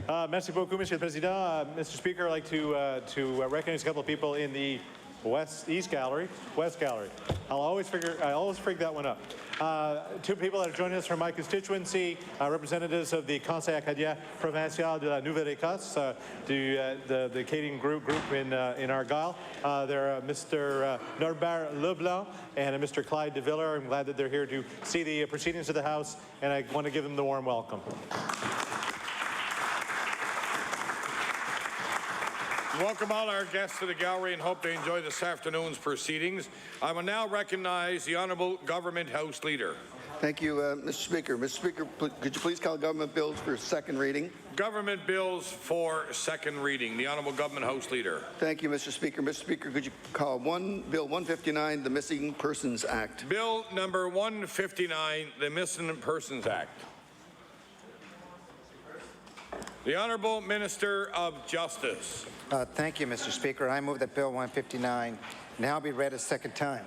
Merci beaucoup, Monsieur le Président. Mr. Speaker, I'd like to recognize a couple of people in the West Gallery. I'll always frig that one up. Two people that are joining us from my constituency, representatives of the Conseil acadien provincial de la Nouvelle-Écosse, the Acadian group in Argyle. They're Mr. Norbert Leblanc and Mr. Clyde de Viller. I'm glad that they're here to see the proceedings of the House, and I want to give them the warm welcome. Welcome all our guests to the gallery and hope they enjoy this afternoon's proceedings. I will now recognize the Honourable Government House Leader. Thank you, Mr. Speaker. Mr. Speaker, could you please call government bills for second reading? Government bills for second reading. The Honourable Government House Leader. Thank you, Mr. Speaker. Mr. Speaker, could you call Bill 159, the Missing Persons Act? Bill number 159, the Missing Persons Act. The Honourable Minister of Justice. Thank you, Mr. Speaker. I move that Bill 159 now be read a second time.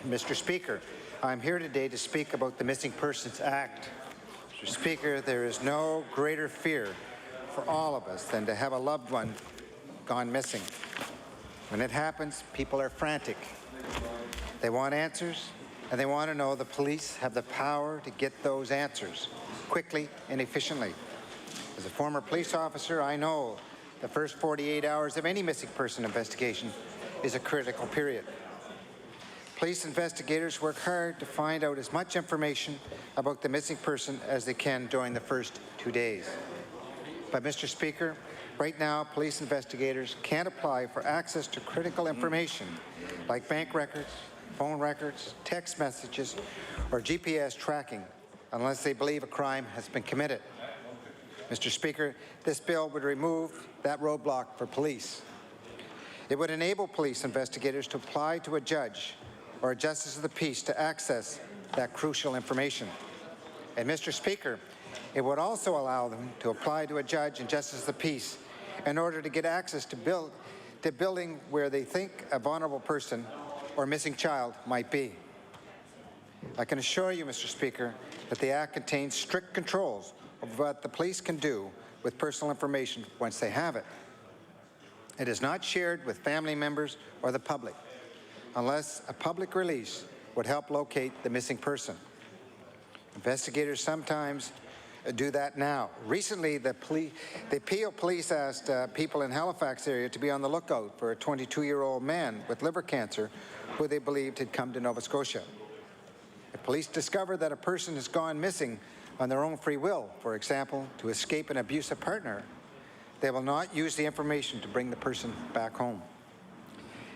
Mr. Speaker, I'm here today to speak about the Missing Persons Act. Mr. Speaker, there is no greater fear for all of us than to have a loved one gone missing. When it happens, people are frantic. They want answers, and they want to know the police have the power to get those answers quickly and efficiently. As a former police officer, I know the first 48 hours of any missing person investigation is a critical period. Police investigators work hard to find out as much information about the missing person as they can during the first 2 days. But, Mr. Speaker, right now, police investigators can't apply for access to critical information like bank records, phone records, text messages, or GPS tracking unless they believe a crime has been committed. Mr. Speaker, this bill would remove that roadblock for police. It would enable police investigators to apply to a judge or a justice of the peace to access that crucial information. And Mr. Speaker, it would also allow them to apply to a judge and justice of the peace in order to get access to building where they think a vulnerable person or missing child might be. I can assure you, Mr. Speaker, that the Act contains strict controls of what the police can do with personal information once they have it. It is not shared with family members or the public unless a public release would help locate the missing person. Investigators sometimes do that now. Recently, the Peel Police asked people in Halifax area to be on the lookout for a 22-year-old man with liver cancer who they believed had come to Nova Scotia. If police discover that a person has gone missing on their own free will, for example, to escape an abusive partner, they will not use the information to bring the person back home.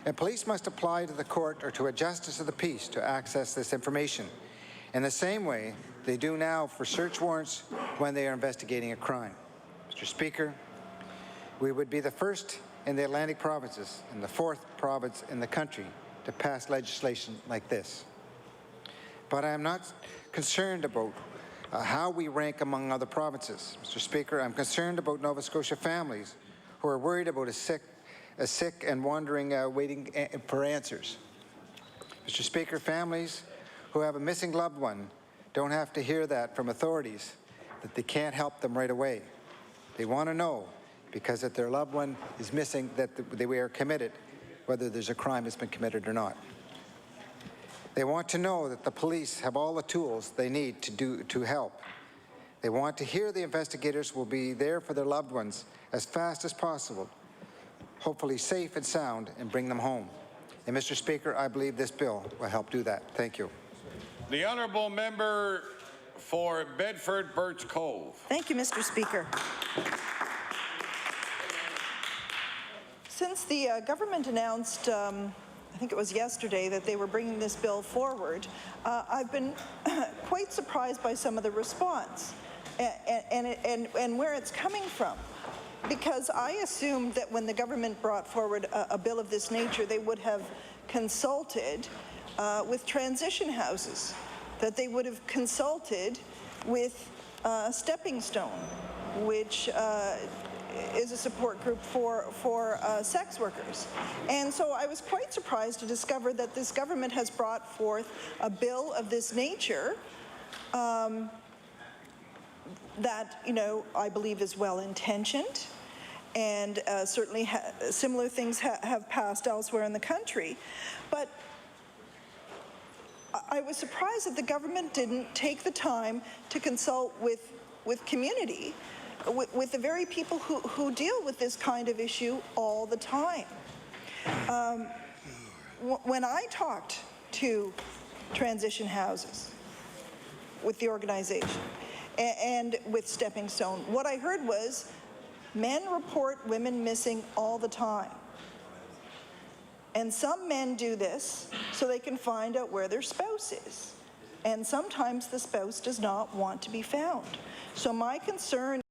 And police must apply to the court or to a justice of the peace to access this information in the same way they do now for search warrants when they are investigating a crime. Mr. Speaker, we would be the first in the Atlantic provinces and the fourth province in the country to pass legislation like this. But I am not concerned about how we rank among other provinces. Mr. Speaker, I'm concerned about Nova Scotia families who are worried about a sick and wandering, waiting for answers. Mr. Speaker, families who have a missing loved one don't have to hear that from authorities, that they can't help them right away. They want to know, because if their loved one is missing, that they are committed, whether there's a crime that's been committed or not. They want to know that the police have all the tools they need to help. They want to hear the investigators will be there for their loved ones as fast as possible, hopefully safe and sound, and bring them home. And Mr. Speaker, I believe this bill will help do that. Thank you. The Honourable Member for Bedford Birch Cove. Thank you, Mr. Speaker. Since the government announced I think it was yesterday that they were bringing this bill forward, I've been quite surprised by some of the response and where it's coming from. Because I assumed that when the government brought forward a bill of this nature, they would have consulted with transition houses, that they would have consulted with Stepping Stone, which is a support group for sex workers. And so I was quite surprised to discover that this government has brought forth a bill of this nature that, you know, I believe is well-intentioned, and certainly similar things have passed elsewhere in the country. But I was surprised that the government didn't take the time to consult with community, with the very people who deal with this kind of issue all the time. When I talked to transition houses, with the organization, and with Stepping Stone, what I heard was men report women missing all the time. And some men do this so they can find out where their spouse is. And sometimes the spouse does not want to be found. So my concern